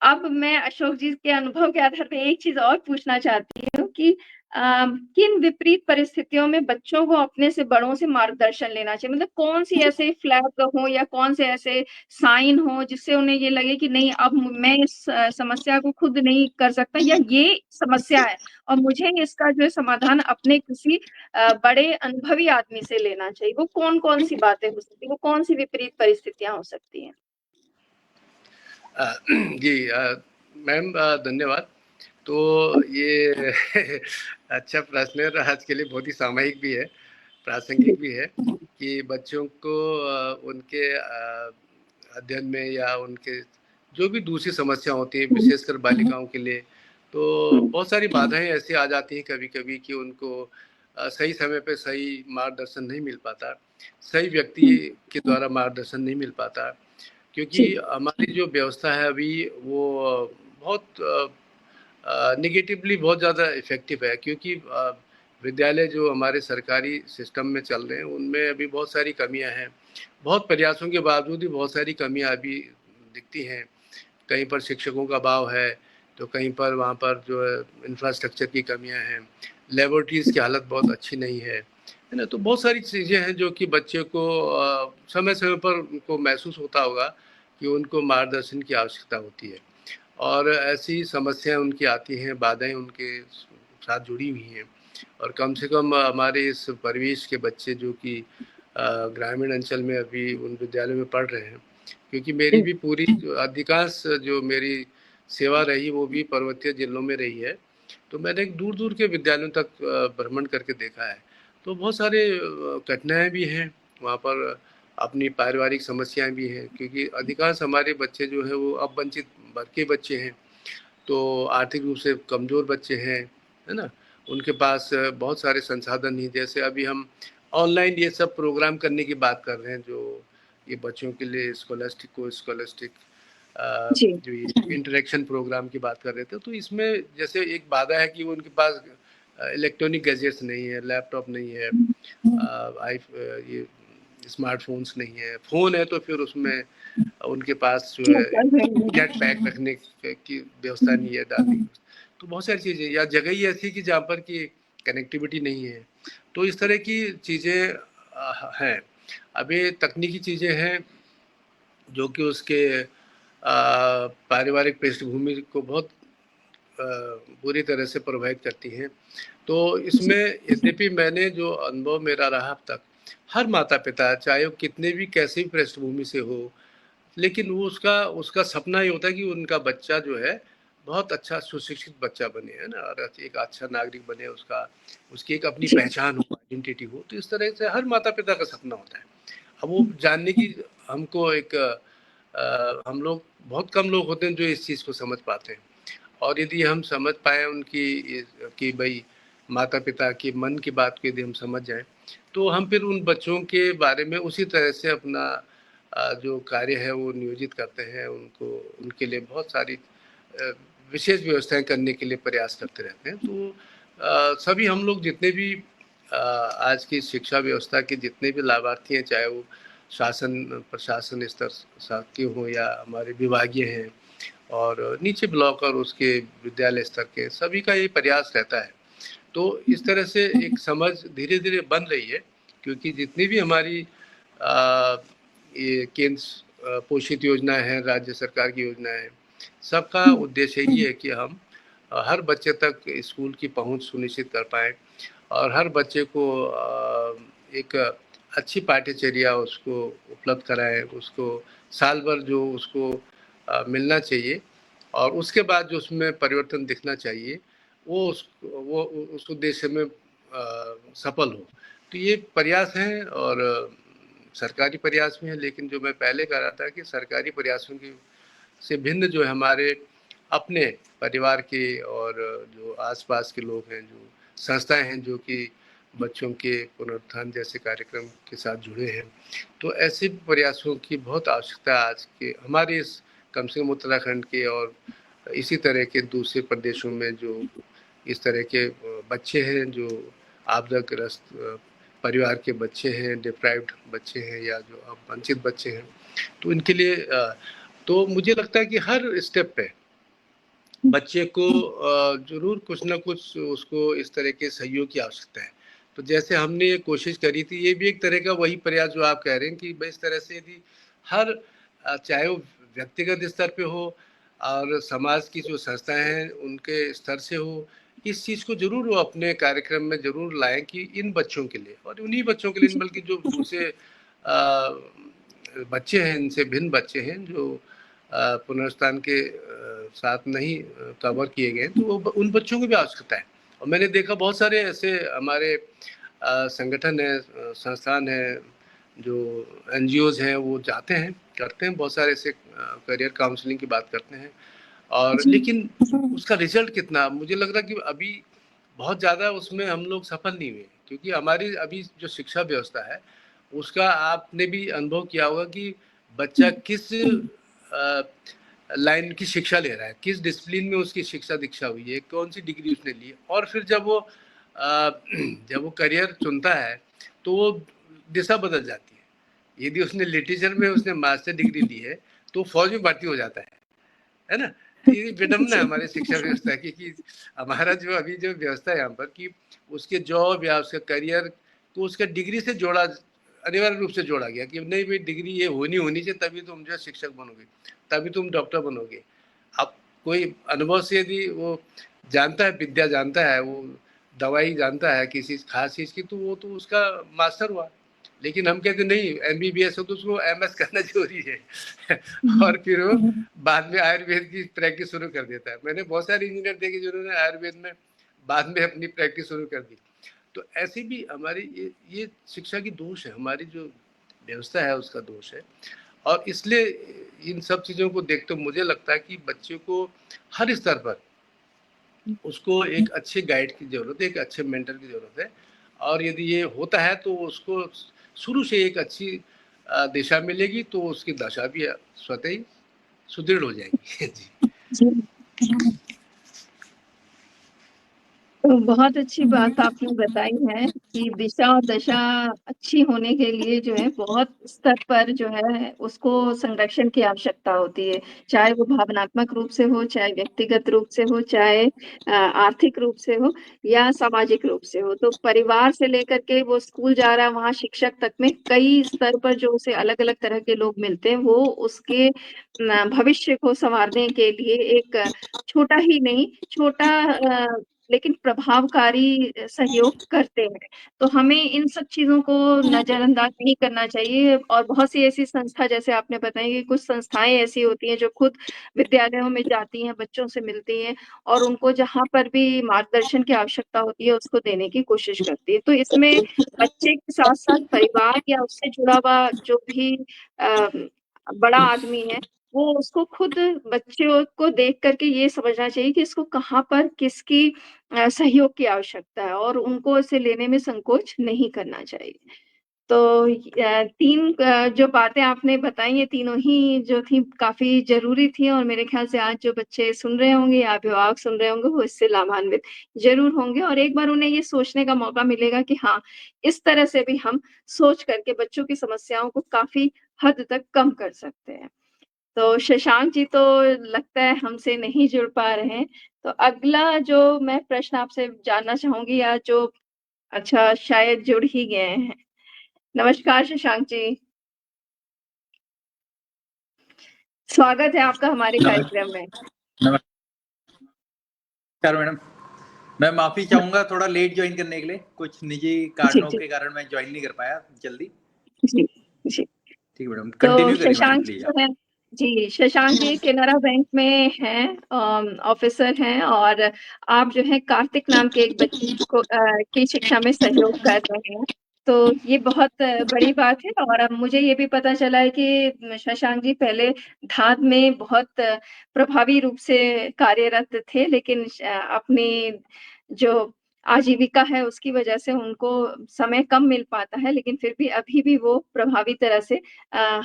अब मैं अशोक जी के अनुभव के आधार पे एक चीज़ और पूछना चाहती हूँ कि किन विपरीत परिस्थितियों में बच्चों को अपने से बड़ों से मार्गदर्शन लेना चाहिए? मतलब कौन-सी ऐसे फ्लैग हो या कौन से ऐसे साइन हो जिससे उन्हें ये लगे कि नहीं अब मैं इस समस्या को खुद नहीं कर सकता या ये समस्या है और मुझे इसका जो है समाधान अपने किसी बड़े अनुभवी आदमी से लेना चाहिए। वो कौन-कौन सी बातें हो सकती हैं? वो कौन-सी विपरीत परिस्थितियाँ हो सकती हैं? जी मैम धन्यवाद। तो ये अच्छा प्रश्न है और आज के लिए बहुत ही सामयिक भी है, प्रासंगिक भी है कि बच्चों को उनके अध्ययन में या उनके जो भी दूसरी समस्या होती है, विशेषकर बालिकाओं के लिए, तो बहुत सारी बाधाएँ ऐसी आ जाती हैं कभी-कभी कि उनको सही समय पे सही मार्गदर्शन नहीं मिल पाता, सही व्यक्ति के द्वारा मार्गदर्शन नहीं मिल पाता। क्योंकि जी। हमारी जो व्यवस्था है अभी वो बहुत नेगेटिवली बहुत ज़्यादा इफ़ेक्टिव है क्योंकि विद्यालय जो हमारे सरकारी सिस्टम में चल रहे हैं उनमें अभी बहुत सारी कमियां हैं। बहुत प्रयासों के बावजूद भी बहुत सारी कमियां अभी दिखती हैं। कहीं पर शिक्षकों का अभाव है, तो कहीं पर वहाँ पर जो है इंफ्रास्ट्रक्चर की कमियां हैं, लेबोरेटरीज़ की हालत बहुत अच्छी नहीं है ना? तो बहुत सारी चीज़ें हैं जो कि बच्चे को समय-समय पर उनको महसूस होता होगा कि उनको मार्गदर्शन की आवश्यकता होती है और ऐसी समस्याएँ उनकी आती हैं, बाधाएँ उनके साथ जुड़ी हुई हैं और कम से कम हमारे इस परिवेश के बच्चे जो कि ग्रामीण अंचल में अभी उन विद्यालयों में पढ़ रहे हैं, क्योंकि मेरी भी पूरी अधिकांश जो मेरी सेवा रही वो भी पर्वतीय जिलों में रही है, तो मैंने दूर-दूर के विद्यालयों तक भ्रमण करके देखा है। तो बहुत सारे कठिनाइयाँ भी हैं, वहाँ पर अपनी पारिवारिक समस्याएँ भी हैं क्योंकि अधिकांश हमारे बच्चे जो हैं वो अपवंचित वर्ग के बच्चे हैं, तो आर्थिक रूप से कमज़ोर बच्चे हैं, है ना? उनके पास बहुत सारे संसाधन नहीं, जैसे अभी हम ऑनलाइन ये सब प्रोग्राम करने की बात कर रहे हैं, जो ये बच्चों के लिए स्कॉलस्टिक जी। जो ये इंटरेक्शन प्रोग्राम की बात कर रहे थे, तो इसमें जैसे एक बाधा है कि वो उनके पास इलेक्ट्रॉनिक गैजेट्स नहीं है, लैपटॉप नहीं है, ये स्मार्टफोन्स नहीं है। फ़ोन है तो फिर उसमें उनके पास जो है नेट पैक रखने की व्यवस्था नहीं है, डालने की। तो बहुत सारी चीज़ें, या जगह ही ऐसी कि जहाँ पर कि कनेक्टिविटी नहीं है। तो इस तरह की चीज़ें हैं। अभी तकनीकी चीज़ें हैं जो कि उसके पारिवारिक पृष्ठभूमि को बहुत बुरी तरह से प्रभावित करती हैं। तो इसमें यद्यपि मैंने जो अनुभव मेरा रहा अब तक, हर माता-पिता चाहे वो कितने भी कैसी भी पृष्ठभूमि से हो, लेकिन वो उसका उसका सपना ये होता है कि उनका बच्चा जो है बहुत अच्छा सुशिक्षित बच्चा बने, है ना? और एक अच्छा नागरिक बने, उसकी एक अपनी पहचान हो, आइडेंटिटी हो। तो इस तरह से हर माता-पिता का सपना होता है। अब वो जानने की हमको एक हम लोग बहुत कम लोग होते हैं जो इस चीज़ को समझ पाते हैं। और यदि हम समझ पाएँ उनकी कि भई माता-पिता के मन की बात को यदि हम समझ जाएँ, तो हम फिर उन बच्चों के बारे में उसी तरह से अपना जो कार्य है वो नियोजित करते हैं, उनके लिए बहुत सारी विशेष व्यवस्थाएँ करने के लिए प्रयास करते रहते हैं। तो सभी हम लोग जितने भी आज की शिक्षा व्यवस्था के जितने भी लाभार्थी हैं, चाहे वो शासन प्रशासन स्तर के हों या हमारे विभागीय हैं और नीचे ब्लॉक और उसके विद्यालय स्तर के, सभी का ये प्रयास रहता है। तो इस तरह से एक समझ धीरे-धीरे बन रही है, क्योंकि जितनी भी हमारी ये केंद्र पोषित योजनाएँ हैं, राज्य सरकार की योजनाएँ हैं, सबका उद्देश्य यही है कि हम हर बच्चे तक स्कूल की पहुँच सुनिश्चित कर पाएँ और हर बच्चे को एक अच्छी पाठ्यचर्या उसको उपलब्ध कराएँ, उसको साल भर जो उसको मिलना चाहिए और उसके बाद जो उसमें परिवर्तन दिखना चाहिए, वो उस उद्देश्य में सफल हो। तो ये प्रयास हैं और सरकारी प्रयास भी हैं, लेकिन जो मैं पहले कह रहा था कि सरकारी प्रयासों की से भिन्न जो है हमारे अपने परिवार के और जो आस-पास के लोग हैं, जो संस्थाएँ हैं जो कि बच्चों के पुनरुत्थान जैसे कार्यक्रम के साथ जुड़े हैं। तो ऐसे प्रयासों की बहुत आवश्यकता है आज के हमारे इस कम से कम उत्तराखंड के और इसी तरह के दूसरे प्रदेशों में जो इस तरह के बच्चे हैं जो आपदाग्रस्त परिवार के बच्चे हैं, डिप्राइव्ड बच्चे हैं या जो वंचित बच्चे हैं। तो इनके लिए तो मुझे लगता है कि हर स्टेप पे बच्चे को ज़रूर कुछ न कुछ उसको इस तरह के सहयोग की आवश्यकता है। तो जैसे हमने ये कोशिश करी थी, ये भी एक तरह का वही प्रयास जो आप कह रहे हैं कि भई इस तरह से यदि हर चाहे वो व्यक्तिगत स्तर पे हो और समाज की जो संस्थाएँ हैं, उनके स्तर से हो, इस चीज़ को ज़रूर वो अपने कार्यक्रम में ज़रूर लाएँ कि इन बच्चों के लिए और उन्हीं बच्चों के लिए बल्कि जो दूसरे बच्चे हैं, इनसे भिन्न बच्चे हैं जो पुनर्स्थान के साथ नहीं कवर किए गए, तो वो उन बच्चों की भी आवश्यकता है। और मैंने देखा बहुत सारे ऐसे हमारे संगठन हैं, संस्थान हैं, जो एनजीओज़ हैं, वो जाते हैं, करते हैं बहुत सारे ऐसे करियर काउंसलिंग की बात करते हैं और लेकिन उसका रिज़ल्ट कितना मुझे लग रहा है कि अभी बहुत ज़्यादा उसमें हम लोग सफल नहीं हुए, क्योंकि हमारी अभी जो शिक्षा व्यवस्था है, उसका आपने भी अनुभव किया होगा कि बच्चा किस लाइन की शिक्षा ले रहा है, किस डिसिप्लिन में उसकी शिक्षा-दीक्षा हुई है, कौन-सी डिग्री उसने ली है और फिर जब वो करियर चुनता है, तो वो दिशा बदल जाती है। यदि उसने लिटरेचर में उसने मास्टर डिग्री ली है, तो फ़ौज में भर्ती हो जाता है ना? तो ये विडंबना है हमारी शिक्षा व्यवस्था की कि हमारा जो अभी जो व्यवस्था है यहाँ पर कि उसके जॉब या उसके करियर को उसके डिग्री से जोड़ा अनिवार्य रूप से जोड़ा गया कि नहीं भाई डिग्री ये होनी चाहिए तभी तुम जो है शिक्षक बनोगे, तभी तुम डॉक्टर बनोगे। अब कोई अनुभव से यदि वो जानता है, विद्या जानता है, वो दवाई जानता है किसी खास चीज़ की, तो वो तो उसका मास्टर हुआ। लेकिन हम कहते नहीं एमबीबीएस हो तो उसको एमएस करना ज़रूरी है और फिर वो बाद में आयुर्वेद की प्रैक्टिस शुरू कर देता है। मैंने बहुत सारे इंजीनियर देखे जिन्होंने आयुर्वेद में बाद में अपनी प्रैक्टिस शुरू कर दी। तो ऐसी भी हमारी ये शिक्षा की दोष है, हमारी जो व्यवस्था है उसका दोष है और इसलिए इन सब चीज़ों को देखते हुए मुझे लगता है कि बच्चे को हर स्तर पर उसको एक अच्छे गाइड की ज़रूरत है, एक अच्छे मेंटर की ज़रूरत है और यदि ये होता है तो उसको शुरू से एक अच्छी दिशा मिलेगी तो उसकी दशा भी स्वतः ही सुदृढ़ हो जाएगी। जी। तो बहुत अच्छी बात आपने बताई है कि दिशा और दशा अच्छी होने के लिए जो है बहुत स्तर पर जो है उसको संरक्षण की आवश्यकता होती है। चाहे वो भावनात्मक रूप से हो, चाहे व्यक्तिगत रूप से हो, चाहे आर्थिक रूप से हो या सामाजिक रूप से हो। तो परिवार से लेकर के वो स्कूल जा रहा है, वहाँ शिक्षक तक में कई स्तर पर जो उसे अलग-अलग तरह के लोग मिलते हैं, वो उसके भविष्य को सँवारने के लिए एक छोटा ही नहीं, छोटा लेकिन प्रभावकारी सहयोग करते हैं। तो हमें इन सब चीज़ों को नज़रअंदाज नहीं करना चाहिए और बहुत सी ऐसी संस्था जैसे आपने बताई कि कुछ संस्थाएँ ऐसी होती हैं जो खुद विद्यालयों में जाती हैं, बच्चों से मिलती हैं और उनको जहाँ पर भी मार्गदर्शन की आवश्यकता होती है उसको देने की कोशिश करती है। तो इसमें बच्चे के साथ-साथ परिवार या उससे जुड़ा हुआ जो भी अ, बड़ा आदमी है वो उसको खुद बच्चों को देख कर के ये समझना चाहिए कि इसको कहाँ पर किसकी सहयोग की आवश्यकता है और उनको इसे लेने में संकोच नहीं करना चाहिए। तो 3 जो बातें आपने बताई ये तीनों ही जो थी काफ़ी ज़रूरी थी और मेरे ख़्याल से आज जो बच्चे सुन रहे होंगे या अभिभावक सुन रहे होंगे वो इससे लाभान्वित ज़रूर होंगे और एक बार उन्हें ये सोचने का मौका मिलेगा कि हाँ, इस तरह से भी हम सोच करके बच्चों की समस्याओं को काफ़ी हद तक कम कर सकते हैं। तो शशांक जी तो लगता है हमसे नहीं जुड़ पा रहे हैं। तो अगला जो मैं प्रश्न आपसे जानना चाहूँगी या जो अच्छा शायद जुड़ ही गए हैं। नमस्कार शशांक जी। स्वागत है आपका हमारे कार्यक्रम में। नमस्कार मैडम। मैं माफी चाहूंगा थोड़ा लेट ज्वाइन करने के लिए, कुछ निजी जी, कारणों जी। के कारण मैं ज्वाइन नहीं कर पाया जल्दी। जी, जी। ठीक है मैडम, तो कंटिन्यू करिए मैडम शशांक प्लीज जो आप। है जी, शशांक जी केनरा बैंक में हैं ऑफ़िसर हैं और आप जो है कार्तिक नाम के एक बच्चे को की शिक्षा में सहयोग कर रहे हैं। तो ये बहुत बड़ी बात है और अब मुझे ये भी पता चला है कि शशांक जी पहले धाद में बहुत प्रभावी रूप से कार्यरत थे, लेकिन अपनी जो आजीविका है उसकी वजह से उनको समय कम मिल पाता है, लेकिन फिर भी अभी भी वो प्रभावी तरह से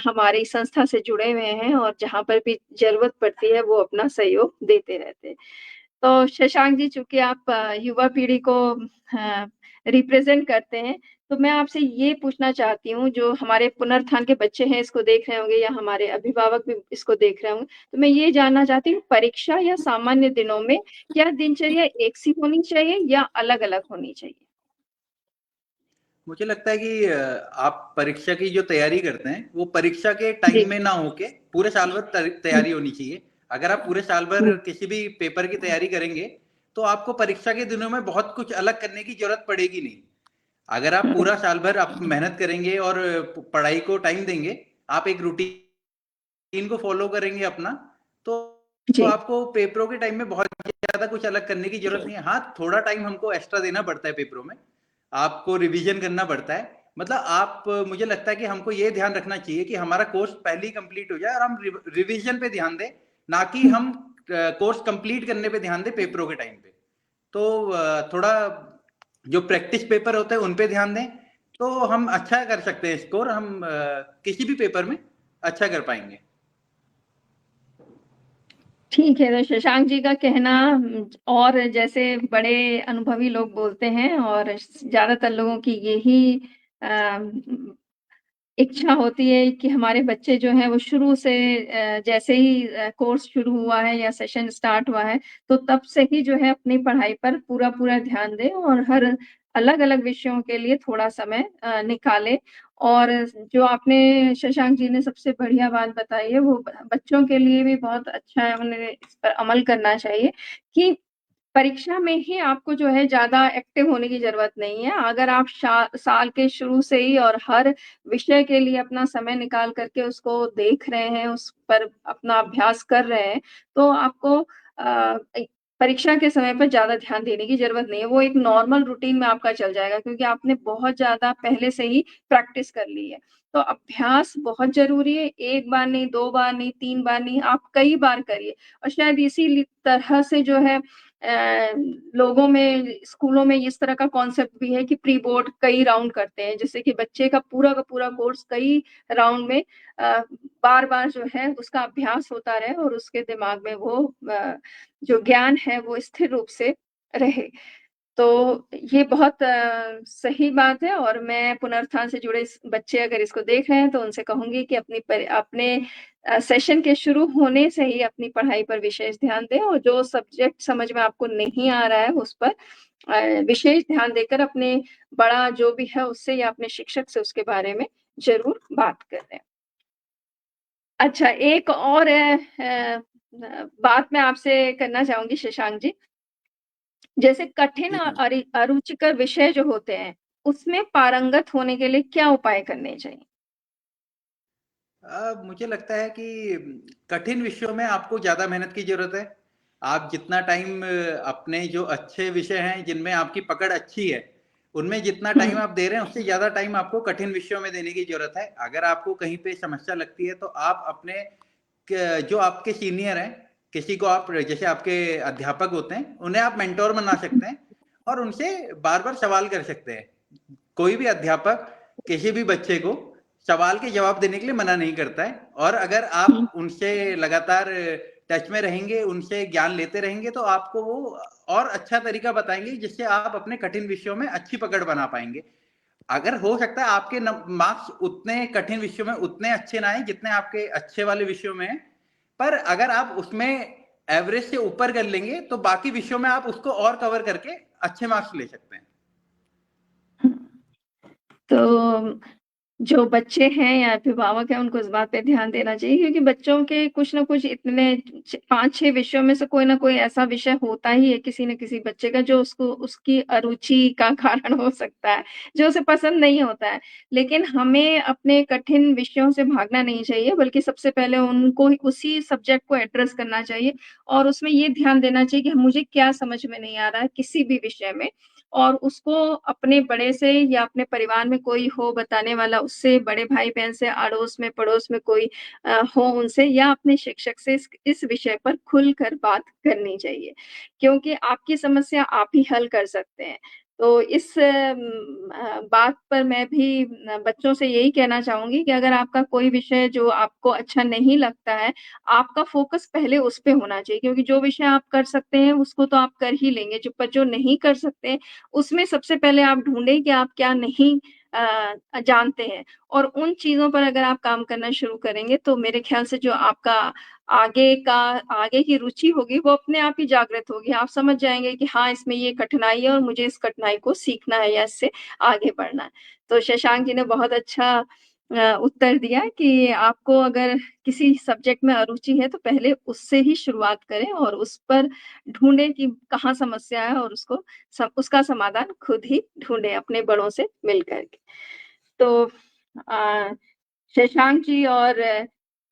हमारी संस्था से जुड़े हुए हैं और जहाँ पर भी ज़रूरत पड़ती है वो अपना सहयोग देते रहते हैं। तो शशांक जी चूँकि आप युवा पीढ़ी को रिप्रेज़ेंट करते हैं, तो मैं आपसे ये पूछना चाहती हूँ जो हमारे पुनरुत्थान के बच्चे हैं इसको देख रहे होंगे या हमारे अभिभावक भी इसको देख रहे होंगे, तो मैं ये जानना चाहती हूँ परीक्षा या सामान्य दिनों में क्या दिनचर्या एक सी होनी चाहिए या अलग-अलग होनी चाहिए? मुझे लगता है कि आप परीक्षा की जो तैयारी करते हैं वो परीक्षा के जी। टाइम में ना होके पूरे साल भर हुँ, तैयारी होनी चाहिए। अगर आप पूरे साल भर हुँ, किसी भी पेपर की तैयारी करेंगे तो आपको परीक्षा के दिनों में बहुत कुछ अलग करने की जरूरत पड़ेगी नहीं। अगर आप हुँ, पूरा साल भर आप मेहनत करेंगे और पढ़ाई को टाइम देंगे, आप एक रूटीन को फॉलो करेंगे अपना, तो जी। आपको पेपरों के टाइम में बहुत ज्यादा कुछ अलग करने की जरूरत नहीं है। हाँ, थोड़ा टाइम हमको एक्स्ट्रा देना पड़ता है पेपरों में, आपको रिवीजन करना पड़ता है। मतलब आप, मुझे लगता है कि हमको ये ध्यान रखना चाहिए कि हमारा कोर्स पहले ही कंप्लीट हो जाए और हम रिवीजन पे ध्यान दें, ना कि हुँ, हम कोर्स कंप्लीट करने पे ध्यान दें पेपरों के टाइम पे। तो थोड़ा जो प्रैक्टिस पेपर होते हैं उन पे ध्यान दें, तो हम अच्छा कर सकते हैं स्कोर, हम किसी भी पेपर में अच्छा कर पाएंगे। ठीक है, तो शशांक जी का कहना और जैसे बड़े अनुभवी लोग बोलते हैं और ज़्यादातर लोगों की यही इच्छा होती है कि हमारे बच्चे जो हैं वो शुरू से जैसे ही कोर्स शुरू हुआ है या सेशन स्टार्ट हुआ है, तो तब से ही जो है अपनी पढ़ाई पर पूरा-पूरा ध्यान दें और हर अलग-अलग विषयों के लिए थोड़ा समय निकालें। और जो आपने शशांक जी ने सबसे बढ़िया बात बताई है, वो ब बच्चों के लिए भी बहुत अच्छा है, उन्हें इस पर अमल करना चाहिए कि परीक्षा में ही आपको जो है ज़्यादा एक्टिव होने की ज़रूरत नहीं है। अगर आप साल के शुरू से ही और हर विषय के लिए अपना समय निकाल कर के उसको देख रहे हैं, उस पर अपना अभ्यास कर रहे हैं, तो आपको परीक्षा के समय पर ज़्यादा ध्यान देने की ज़रूरत नहीं है। वो एक नॉर्मल रूटीन में आपका चल जाएगा क्योंकि आपने बहुत ज़्यादा पहले से ही प्रैक्टिस कर ली है। तो अभ्यास बहुत ज़रूरी है, 1 बार नहीं, 2 बार नहीं, 3 बार नहीं, आप कई बार करिए और शायद इसी तरह से जो है लोगों में स्कूलों में इस तरह का कॉन्सेप्ट भी है कि प्री बोर्ड कई राउंड करते हैं, जिससे कि बच्चे का पूरा कोर्स कई राउंड में बार-बार जो है उसका अभ्यास होता रहे और उसके दिमाग में वो जो ज्ञान है वो स्थिर रूप से रहे। तो ये बहुत सही बात है और मैं पुनरुत्थान से जुड़े बच्चे अगर इसको देख रहे हैं तो उनसे कहूँगी कि अपने सेशन के शुरू होने से ही अपनी पढ़ाई पर विशेष ध्यान दें और जो सब्जेक्ट समझ में आपको नहीं आ रहा है उस पर विशेष ध्यान देकर अपने बड़ा जो भी है उससे या अपने शिक्षक से उसके बारे में ज़रूर बात करें। अच्छा, एक और बात मैं आपसे करना चाहूँगी शशांक जी। जैसे कठिन और अरुचिकर विषय जो होते हैं, उसमें पारंगत होने के लिए क्या उपाय करने चाहिए? मुझे लगता है कि कठिन विषयों में आपको ज़्यादा मेहनत की ज़रूरत है। आप जितना टाइम अपने जो अच्छे विषय हैं, जिनमें आपकी पकड़ अच्छी है, उनमें जितना टाइम आप दे रहे हैं, उससे ज़्यादा टाइम आपको कठिन विषयों में देने की ज़रूरत है। अगर आपको कहीं पे समस्या लगती है, तो आप अपने जो आपके सीनियर हैं, किसी को आप जैसे आपके अध्यापक होते हैं, उन्हें आप मेंटोर बना सकते हैं और उनसे बार-बार सवाल कर सकते हैं। कोई भी अध्यापक किसी भी बच्चे को सवाल के जवाब देने के लिए मना नहीं करता है और अगर आप उनसे लगातार टच में रहेंगे, उनसे ज्ञान लेते रहेंगे तो आपको वो और अच्छा तरीका बताएंगे जिससे आप अपने कठिन विषयों में अच्छी पकड़ बना पाएंगे। अगर हो सकता है आपके मार्क्स उतने कठिन विषयों में उतने अच्छे ना आए जितने आपके अच्छे वाले विषयों में हैं, पर अगर आप उसमें एवरेज से ऊपर कर लेंगे तो बाकी विषयों में आप उसको और कवर करके अच्छे मार्क्स ले सकते हैं। तो जो बच्चे हैं या अभिभावक हैं उनको इस बात पे ध्यान देना चाहिए क्योंकि बच्चों के कुछ ना कुछ इतने 5-6 विषयों में से कोई ना कोई ऐसा विषय होता ही है किसी न किसी बच्चे का जो उसको उसकी अरुचि का कारण हो सकता है, जो उसे पसंद नहीं होता है। लेकिन हमें अपने कठिन विषयों से भागना नहीं चाहिए बल्कि सबसे पहले उनको उसी सब्जेक्ट को एड्रेस करना चाहिए और उसमें ये ध्यान देना चाहिए कि मुझे क्या समझ में नहीं आ रहा है किसी भी विषय में और उसको अपने बड़े से या अपने परिवार में कोई हो बताने वाला उससे बड़े भाई-बहन से, अड़ोस में, पड़ोस में कोई हो उनसे या अपने शिक्षक से इस विषय पर खुलकर बात करनी चाहिए। क्योंकि आपकी समस्या आप ही हल कर सकते हैं। तो इस बात पर मैं भी बच्चों से यही कहना चाहूँगी कि अगर आपका कोई विषय जो आपको अच्छा नहीं लगता है, आपका फ़ोकस पहले उस पे होना चाहिए क्योंकि जो विषय आप कर सकते हैं, उसको तो आप कर ही लेंगे। जो नहीं कर सकते, उसमें सबसे पहले आप ढूँढें कि आप क्या नहीं जानते हैं और उन चीज़ों पर अगर आप काम करना शुरू करेंगे, तो मेरे ख़्याल से जो आपका आगे की रुचि होगी, वो अपने आप ही जागृत होगी। आप समझ जाएँगे कि हाँ, इसमें ये कठिनाई है और मुझे इस कठिनाई को सीखना है या इससे आगे बढ़ना है। तो शशांक जी ने बहुत अच्छा उत्तर दिया कि आपको अगर किसी सब्जेक्ट में अरुचि है, तो पहले उससे ही शुरुआत करें और उस पर ढूँढें कि कहाँ समस्या है और उसका समाधान खुद ही ढूँढें अपने बड़ों से मिल कर के। तो शशांक जी और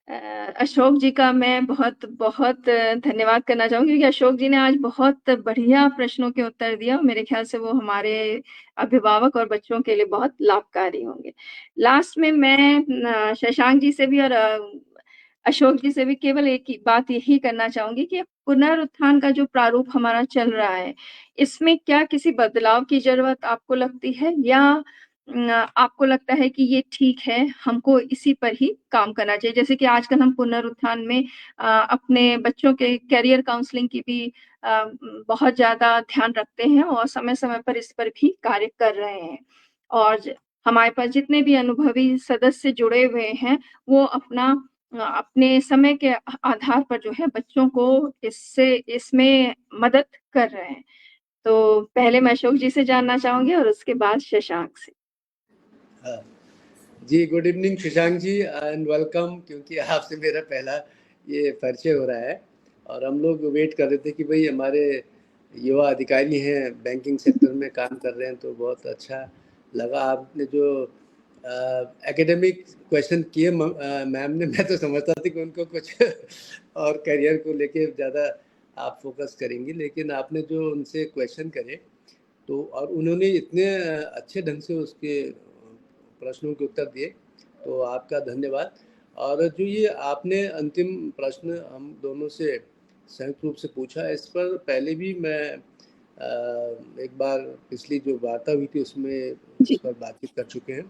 अशोक जी का मैं बहुत-बहुत धन्यवाद करना चाहूँगी क्योंकि अशोक जी ने आज बहुत बढ़िया प्रश्नों के उत्तर दिया और मेरे ख़्याल से वो हमारे अभिभावक और बच्चों के लिए बहुत लाभकारी होंगे। लास्ट में मैं शशांक जी से भी और अशोक जी से भी केवल एक ही बात यही करना चाहूँगी कि पुनरुत्थान का जो प्रारूप हमारा चल रहा है, इसमें क्या किसी बदलाव की ज़रूरत आपको लगती है या आपको लगता है कि ये ठीक है, हमको इसी पर ही काम करना चाहिए? जैसे कि आजकल हम पुनरुत्थान में अपने बच्चों के करियर काउंसलिंग की भी बहुत ज़्यादा ध्यान रखते हैं और समय-समय पर इस पर भी कार्य कर रहे हैं। और हमारे पास जितने भी अनुभवी सदस्य जुड़े हुए हैं, वो अपने समय के आधार पर जो है बच्चों को इसमें मदद कर रहे हैं। तो पहले मैं अशोक जी से जानना चाहूँगी और उसके बाद शशांक से। जी, good evening Shashank ji and welcome क्योंकि आपसे मेरा पहला ये परिचय हो रहा है और हम लोग वेट कर रहे थे कि भाई हमारे युवा अधिकारी हैं बैंकिंग सेक्टर में काम कर रहे हैं तो बहुत अच्छा लगा आपने जो एकेडमिक क्वेश्चन किए मैम ने मैं तो समझता था कि उनको कुछ और करियर को लेके ज़्यादा आप फोकस करेंगी लेकिन आपने जो उनसे क्वेश्चन करे तो और उन्होंने इतने अच्छे ढंग से उसके प्रश्नों के उत्तर दिए तो आपका धन्यवाद। और जो ये आपने अंतिम प्रश्न हम दोनों से संयुक्त रूप से पूछा इस पर पहले भी मैं एक बार पिछली जो वार्ता हुई थी उसमें इस पर बातचीत कर चुके हैं।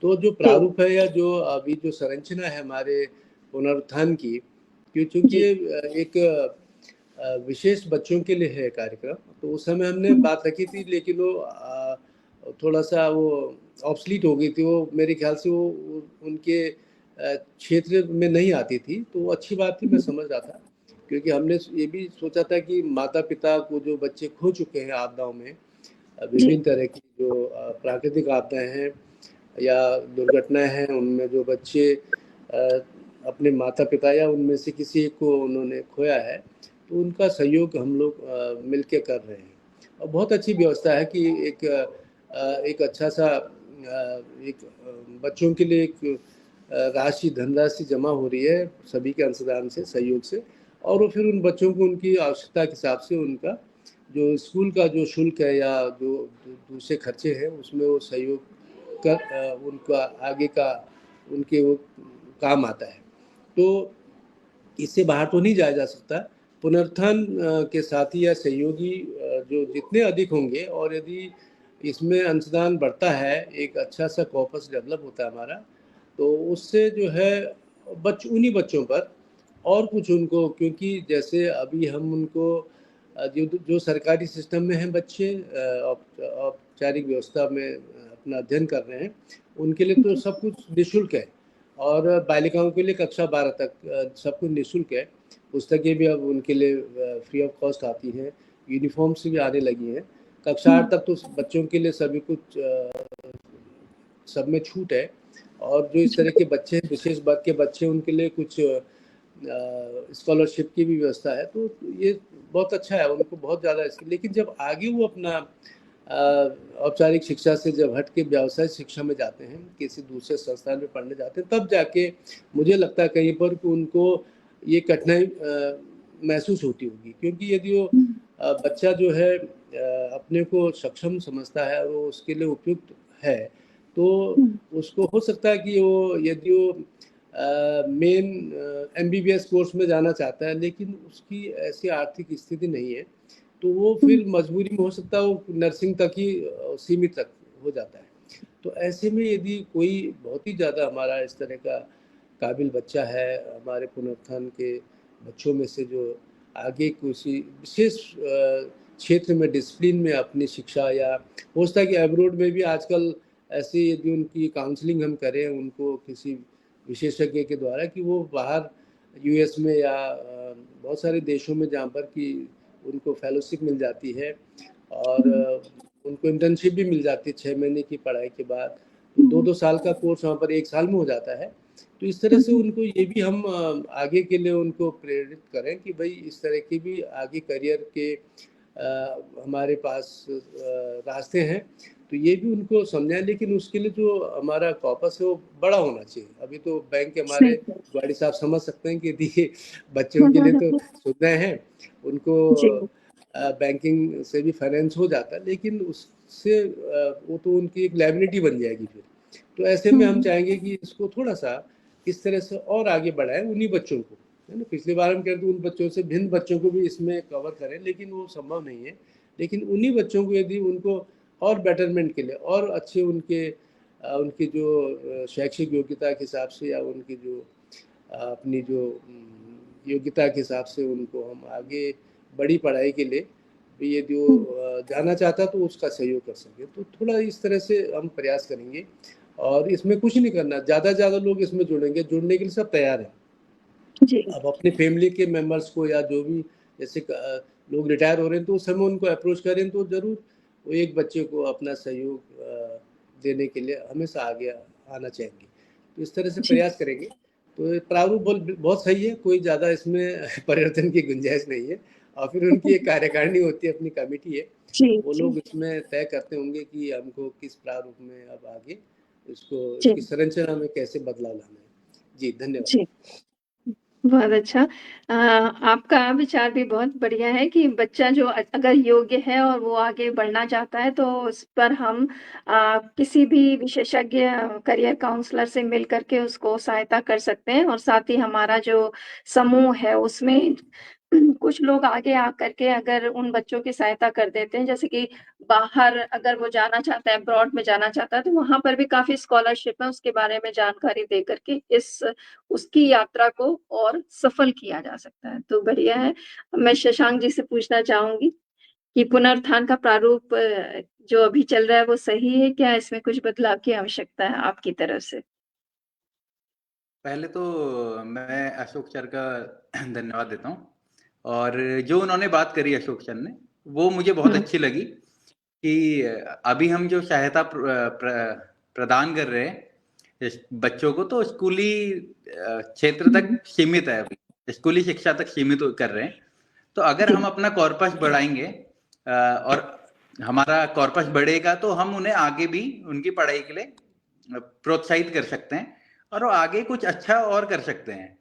तो जो प्रारूप है या जो अभी जो संरचना है हमारे पुनरुत्थान की क्योंकि एक विशेष बच्चों के लिए है कार्यक्रम, तो उस समय हमने बात रखी थी, लेकिन वो थोड़ा-सा वो ऑब्सोलीट हो गई थी, वो मेरे ख्याल से वो उनके क्षेत्र में नहीं आती थी, तो वो अच्छी बात थी, मैं समझ रहा था। क्योंकि हमने ये भी सोचा था कि माता-पिता को जो बच्चे खो चुके हैं आपदाओं में, विभिन्न तरह की जो प्राकृतिक आपदाएँ हैं या दुर्घटनाएँ हैं, उनमें जो बच्चे अपने माता-पिता या उनमें से किसी एक को उन्होंने खोया है, तो उनका सहयोग हम लोग मिल के कर रहे हैं। और बहुत अच्छी व्यवस्था है कि एक अच्छा-सा बच्चों के लिए एक धनराशि जमा हो रही है सभी के अंशदान से, सहयोग से, और वो फिर उन बच्चों को उनकी आवश्यकता के हिसाब से उनका जो स्कूल का जो शुल्क है या जो दूसरे खर्चे हैं, उसमें वो सहयोग कर उनका आगे का उनके वो काम आता है। तो इससे बाहर तो नहीं जाया जा सकता। पुनरुत्थान के साथी या सहयोगी जो जितने अधिक होंगे और यदि इसमें अंशदान बढ़ता है, एक अच्छा-सा कॉर्पस डेवलप होता है हमारा, तो उससे जो है उन्हीं बच्चों पर और कुछ उनको, क्योंकि जैसे अभी हम उनको जो सरकारी सिस्टम में हैं बच्चे औपचारिक व्यवस्था में अपना अध्ययन कर रहे हैं, उनके लिए तो सब कुछ निःशुल्क है, और बालिकाओं के लिए कक्षा 12 तक सब कुछ निःशुल्क है। पुस्तकें भी अब उनके लिए फ्री ऑफ कॉस्ट आती हैं, यूनिफ़ॉर्म्स भी आने लगी हैं। कक्षा 8 तक तो बच्चों के लिए सभी कुछ सब में छूट है, और जो इस तरह के बच्चे हैं, विशेष वर्ग के बच्चे, उनके लिए कुछ स्कॉलरशिप की भी व्यवस्था है, तो ये बहुत अच्छा है, उनको बहुत ज़्यादा लेकिन जब आगे वो अपना औपचारिक शिक्षा से जब हट के व्यावसायिक शिक्षा में जाते हैं, किसी दूसरे संस्थान में पढ़ने जाते हैं, तब जाके मुझे लगता है कहीं पर कि उनको ये कठिनाई महसूस होती होगी, क्योंकि यदि वो बच्चा जो है अपने को सक्षम समझता है और वो उसके लिए उपयुक्त है, तो उसको हो सकता है कि वो यदि वो मेन एमबीबीएस कोर्स में जाना चाहता है, लेकिन उसकी ऐसी आर्थिक स्थिति नहीं है, तो वो फिर मजबूरी में हो सकता है वो नर्सिंग तक ही सीमित तक हो जाता है। तो ऐसे में यदि कोई बहुत ही ज़्यादा हमारा इस तरह का काबिल बच्चा है, हमारे पुनरुत्थान के बच्चों में से जो आगे किसी विशेष क्षेत्र में डिसिप्लिन में अपनी शिक्षा, या हो सकता है कि अब्रॉड में भी आजकल ऐसी यदि उनकी काउंसलिंग हम करें उनको किसी विशेषज्ञ के द्वारा, कि वो बाहर यूएस में या बहुत सारे देशों में जहाँ पर कि उनको फेलोशिप मिल जाती है और उनको इंटर्नशिप भी मिल जाती है 6 महीने की पढ़ाई के बाद, तो 2-2 साल का कोर्स वहाँ पर 1 साल में हो जाता है। तो इस तरह से उनको ये भी हम आगे के लिए उनको प्रेरित करें कि भाई इस तरह की भी आगे करियर के हमारे पास रास्ते हैं, तो ये भी उनको समझाएं, लेकिन उसके लिए जो हमारा कॉर्पस है वो बड़ा होना चाहिए। अभी तो बैंक के हमारे गाड़ी साहब समझ सकते हैं कि देखिए बच्चों के लिए तो सुविधाएं हैं, उनको बैंकिंग से भी फाइनेंस हो जाता है, लेकिन उससे वो तो उनकी एक लायबिलिटी बन जाएगी फिर। तो ऐसे में हम चाहेंगे कि इसको थोड़ा-सा इस तरह से और आगे बढ़ाएं उन्हीं बच्चों को, है ना? पिछली बार हम कह रहे थे उन बच्चों से भिन्न बच्चों को भी इसमें कवर करें, लेकिन वो संभव नहीं है। लेकिन उन्हीं बच्चों को यदि उनको और बेटरमेंट के लिए और अच्छे उनकी जो शैक्षिक योग्यता के हिसाब से या उनकी जो अपनी जो योग्यता के हिसाब से उनको हम आगे बड़ी पढ़ाई के लिए भी यदि वो जाना चाहता है तो उसका सहयोग कर सकें। तो थोड़ा इस तरह से हम प्रयास करेंगे, और इसमें कुछ नहीं करना, ज़्यादा से ज़्यादा लोग इसमें जुड़ेंगे, जुड़ने के लिए सब तैयार हैं। अब अपने फैमिली के मेंबर्स को या जो भी जैसे लोग रिटायर हो रहे हैं, तो उस समय उनको अप्रोच करें तो ज़रूर वो एक बच्चे को अपना सहयोग देने के लिए हमेशा आगे आना चाहेंगे। तो इस तरह से प्रयास करेंगे। तो प्रारूप बहुत सही है, कोई ज़्यादा इसमें परिवर्तन की गुंजाइश नहीं है, और फिर उनकी एक कार्यकारिणी होती है, अपनी कमेटी है, वो लोग इसमें तय करते होंगे कि हमको किस प्रारूप में अब आगे इसकी संरचना में कैसे बदलाव लाना है। जी, धन्यवाद। बहुत अच्छा। आपका विचार भी बहुत बढ़िया है कि बच्चा जो अगर योग्य है और वो आगे बढ़ना चाहता है, तो उस पर हम किसी भी विशेषज्ञ करियर काउंसलर से मिल करके उसको सहायता कर सकते हैं, और साथ ही हमारा जो समूह है उसमें कुछ लोग आगे आकर के अगर उन बच्चों की सहायता कर देते हैं, जैसे कि बाहर अगर वो जाना चाहता है, अब्रॉड में जाना चाहता है, तो वहाँ पर भी काफ़ी स्कॉलरशिप है, उसके बारे में जानकारी दे कर के उसकी यात्रा को और सफल किया जा सकता है। तो बढ़िया है। मैं शशांक जी से पूछना चाहूँगी कि पुनरुत्थान का प्रारूप जो अभी चल रहा है, वो सही है क्या? इसमें कुछ बदलाव की आवश्यकता है आपकी तरफ से? पहले तो मैं अशोक सर का धन्यवाद देता हूँ, और जो उन्होंने बात करी अशोक सर ने, वो मुझे बहुत अच्छी लगी कि अभी हम जो सहायता प्रदान कर रहे हैं इस बच्चों को, तो स्कूली क्षेत्र तक सीमित है, अभी स्कूली शिक्षा तक सीमित कर रहे हैं। तो अगर हम अपना कॉर्पस बढ़ाएंगे और हमारा कॉर्पस बढ़ेगा, तो हम उन्हें आगे भी उनकी पढ़ाई के लिए प्रोत्साहित कर सकते हैं, और वो आगे कुछ अच्छा और कर सकते हैं।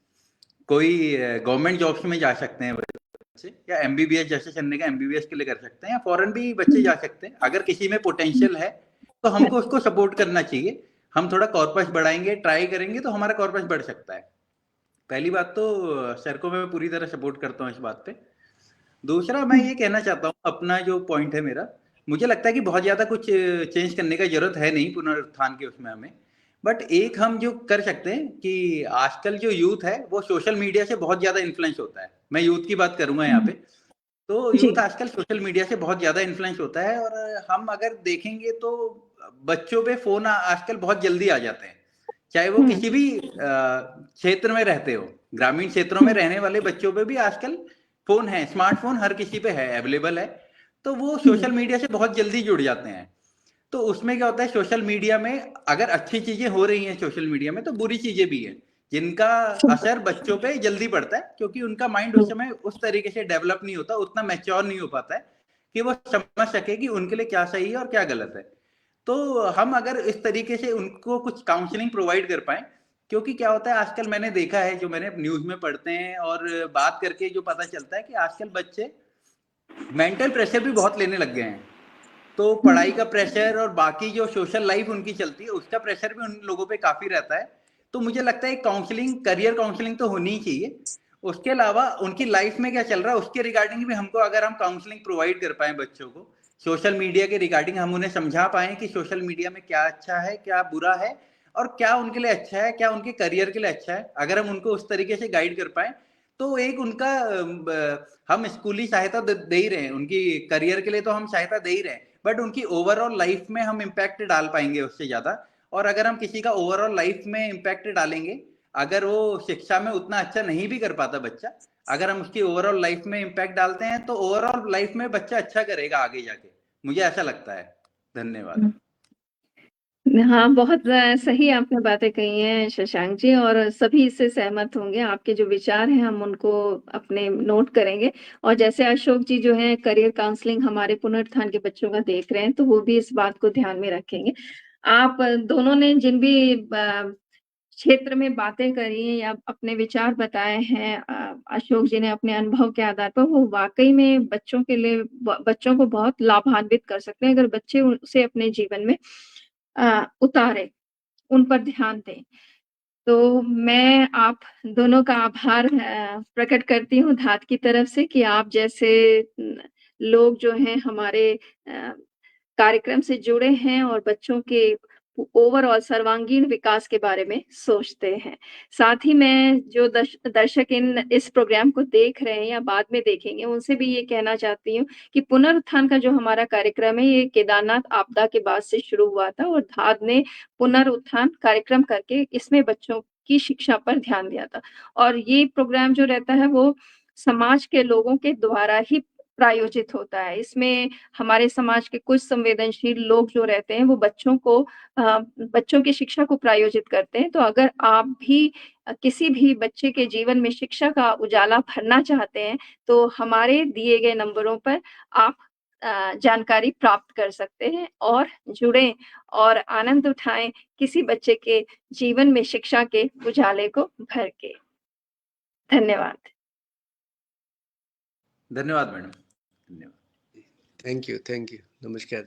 कोई गवर्नमेंट जॉब्स में जा सकते हैं बच्चे, या एमबीबीएस, जैसे चलने का एमबीबीएस के लिए कर सकते हैं, या फॉरेन भी बच्चे जा सकते हैं। अगर किसी में पोटेंशियल है तो हमको उसको सपोर्ट करना चाहिए। हम थोड़ा कॉर्पस बढ़ाएंगे, ट्राई करेंगे, तो हमारा कॉर्पस बढ़ सकता है। पहली बात तो सर को मैं पूरी तरह सपोर्ट करता हूँ इस बात पे। दूसरा, मैं ये कहना चाहता हूँ, अपना जो पॉइंट है मेरा, मुझे लगता है कि बहुत ज्यादा कुछ चेंज करने का जरूरत है नहीं पुनरुत्थान के उसमें हमें। बट एक हम जो कर सकते हैं कि आजकल जो यूथ है वो सोशल मीडिया से बहुत ज्यादा इन्फ्लुएंस होता है। मैं यूथ की बात करूंगा यहाँ पे। तो जी। यूथ आजकल सोशल मीडिया से बहुत ज्यादा इन्फ्लुएंस होता है, और हम अगर देखेंगे तो बच्चों पे फोन आजकल बहुत जल्दी आ जाते हैं, चाहे वो किसी भी क्षेत्र में रहते हो। ग्रामीण क्षेत्रों में रहने वाले बच्चों पे भी आजकल फोन है, स्मार्टफोन हर किसी पे है, अवेलेबल है। तो वो सोशल मीडिया से बहुत जल्दी जुड़ जाते हैं। तो उसमें क्या होता है, सोशल मीडिया में अगर अच्छी चीजें हो रही हैं सोशल मीडिया में, तो बुरी चीजें भी हैं जिनका असर बच्चों पे जल्दी पड़ता है, क्योंकि उनका माइंड उस समय उस तरीके से डेवलप नहीं होता, उतना मैच्योर नहीं हो पाता है कि वो समझ सके कि उनके लिए क्या सही है और क्या गलत है। तो हम अगर इस तरीके से उनको कुछ काउंसलिंग प्रोवाइड कर पाए, क्योंकि क्या होता है आजकल मैंने देखा है, जो मैंने न्यूज में पढ़ते हैं और बात करके जो पता चलता है, कि आजकल बच्चे मेंटल प्रेशर भी बहुत लेने लग गए हैं। तो पढ़ाई का प्रेशर और बाकी जो सोशल लाइफ उनकी चलती है, उसका प्रेशर भी उन लोगों पे काफी रहता है। तो मुझे लगता है काउंसलिंग, करियर काउंसलिंग तो होनी ही चाहिए। उसके अलावा उनकी लाइफ में क्या चल रहा है उसके रिगार्डिंग भी हमको, अगर हम काउंसलिंग प्रोवाइड कर पाए बच्चों को, सोशल मीडिया के रिगार्डिंग हम उन्हें समझा पाए कि सोशल मीडिया में क्या अच्छा है, क्या बुरा है, और क्या उनके लिए अच्छा है, क्या उनके करियर के लिए अच्छा है, अगर हम उनको उस तरीके से गाइड कर पाए, तो एक उनका हम स्कूली सहायता दे ही रहे हैं, उनकी करियर के लिए तो हम सहायता दे ही रहे हैं, बट उनकी ओवरऑल लाइफ में हम इम्पैक्ट डाल पाएंगे उससे ज्यादा। और अगर हम किसी का ओवरऑल लाइफ में इम्पैक्ट डालेंगे, अगर वो शिक्षा में उतना अच्छा नहीं भी कर पाता बच्चा, अगर हम उसकी ओवरऑल लाइफ में इम्पैक्ट डालते हैं, तो ओवरऑल लाइफ में बच्चा अच्छा करेगा आगे जाके, मुझे ऐसा लगता है। धन्यवाद। हाँ, बहुत सही आपने बातें कही हैं शशांक जी, और सभी इससे सहमत होंगे। आपके जो विचार हैं हम उनको अपने नोट करेंगे, और जैसे अशोक जी जो हैं करियर काउंसलिंग हमारे पुनरुत्थान के बच्चों का देख रहे हैं, तो वो भी इस बात को ध्यान में रखेंगे। आप दोनों ने जिन भी क्षेत्र में बातें करी हैं या अपने विचार बताए हैं, अशोक जी ने अपने अनुभव के आधार पर, वो वाकई में बच्चों के लिए बच्चों को बहुत लाभान्वित कर सकते हैं, अगर बच्चे उसे अपने जीवन में उतारे, उन पर ध्यान दें। तो मैं आप दोनों का आभार प्रकट करती हूँ धात की तरफ से, कि आप जैसे लोग जो हैं हमारे कार्यक्रम से जुड़े हैं और बच्चों के ओवरऑल सर्वांगीण विकास के बारे में सोचते हैं। साथ ही मैं जो दर्शक इस प्रोग्राम को देख रहे हैं या बाद में देखेंगे, उनसे भी ये कहना चाहती हूँ कि पुनरुत्थान का जो हमारा कार्यक्रम है, ये केदारनाथ आपदा के बाद से शुरू हुआ था, और धाद ने पुनरुत्थान कार्यक्रम करके इसमें बच्चों की शिक्षा पर ध्यान दिया था। और ये प्रोग्राम जो रहता है वो समाज के लोगों के द्वारा ही प्रायोजित होता है। इसमें हमारे समाज के कुछ संवेदनशील लोग जो रहते हैं, वो बच्चों की शिक्षा को प्रायोजित करते हैं। तो अगर आप भी किसी भी बच्चे के जीवन में शिक्षा का उजाला भरना चाहते हैं, तो हमारे दिए गए नंबरों पर आप जानकारी प्राप्त कर सकते हैं, और जुड़ें और आनंद उठाएं किसी बच्चे के जीवन में शिक्षा के उजाले को भर के। धन्यवाद। धन्यवाद मैडम। धन्यवाद। थैंक यू, नमस्कार।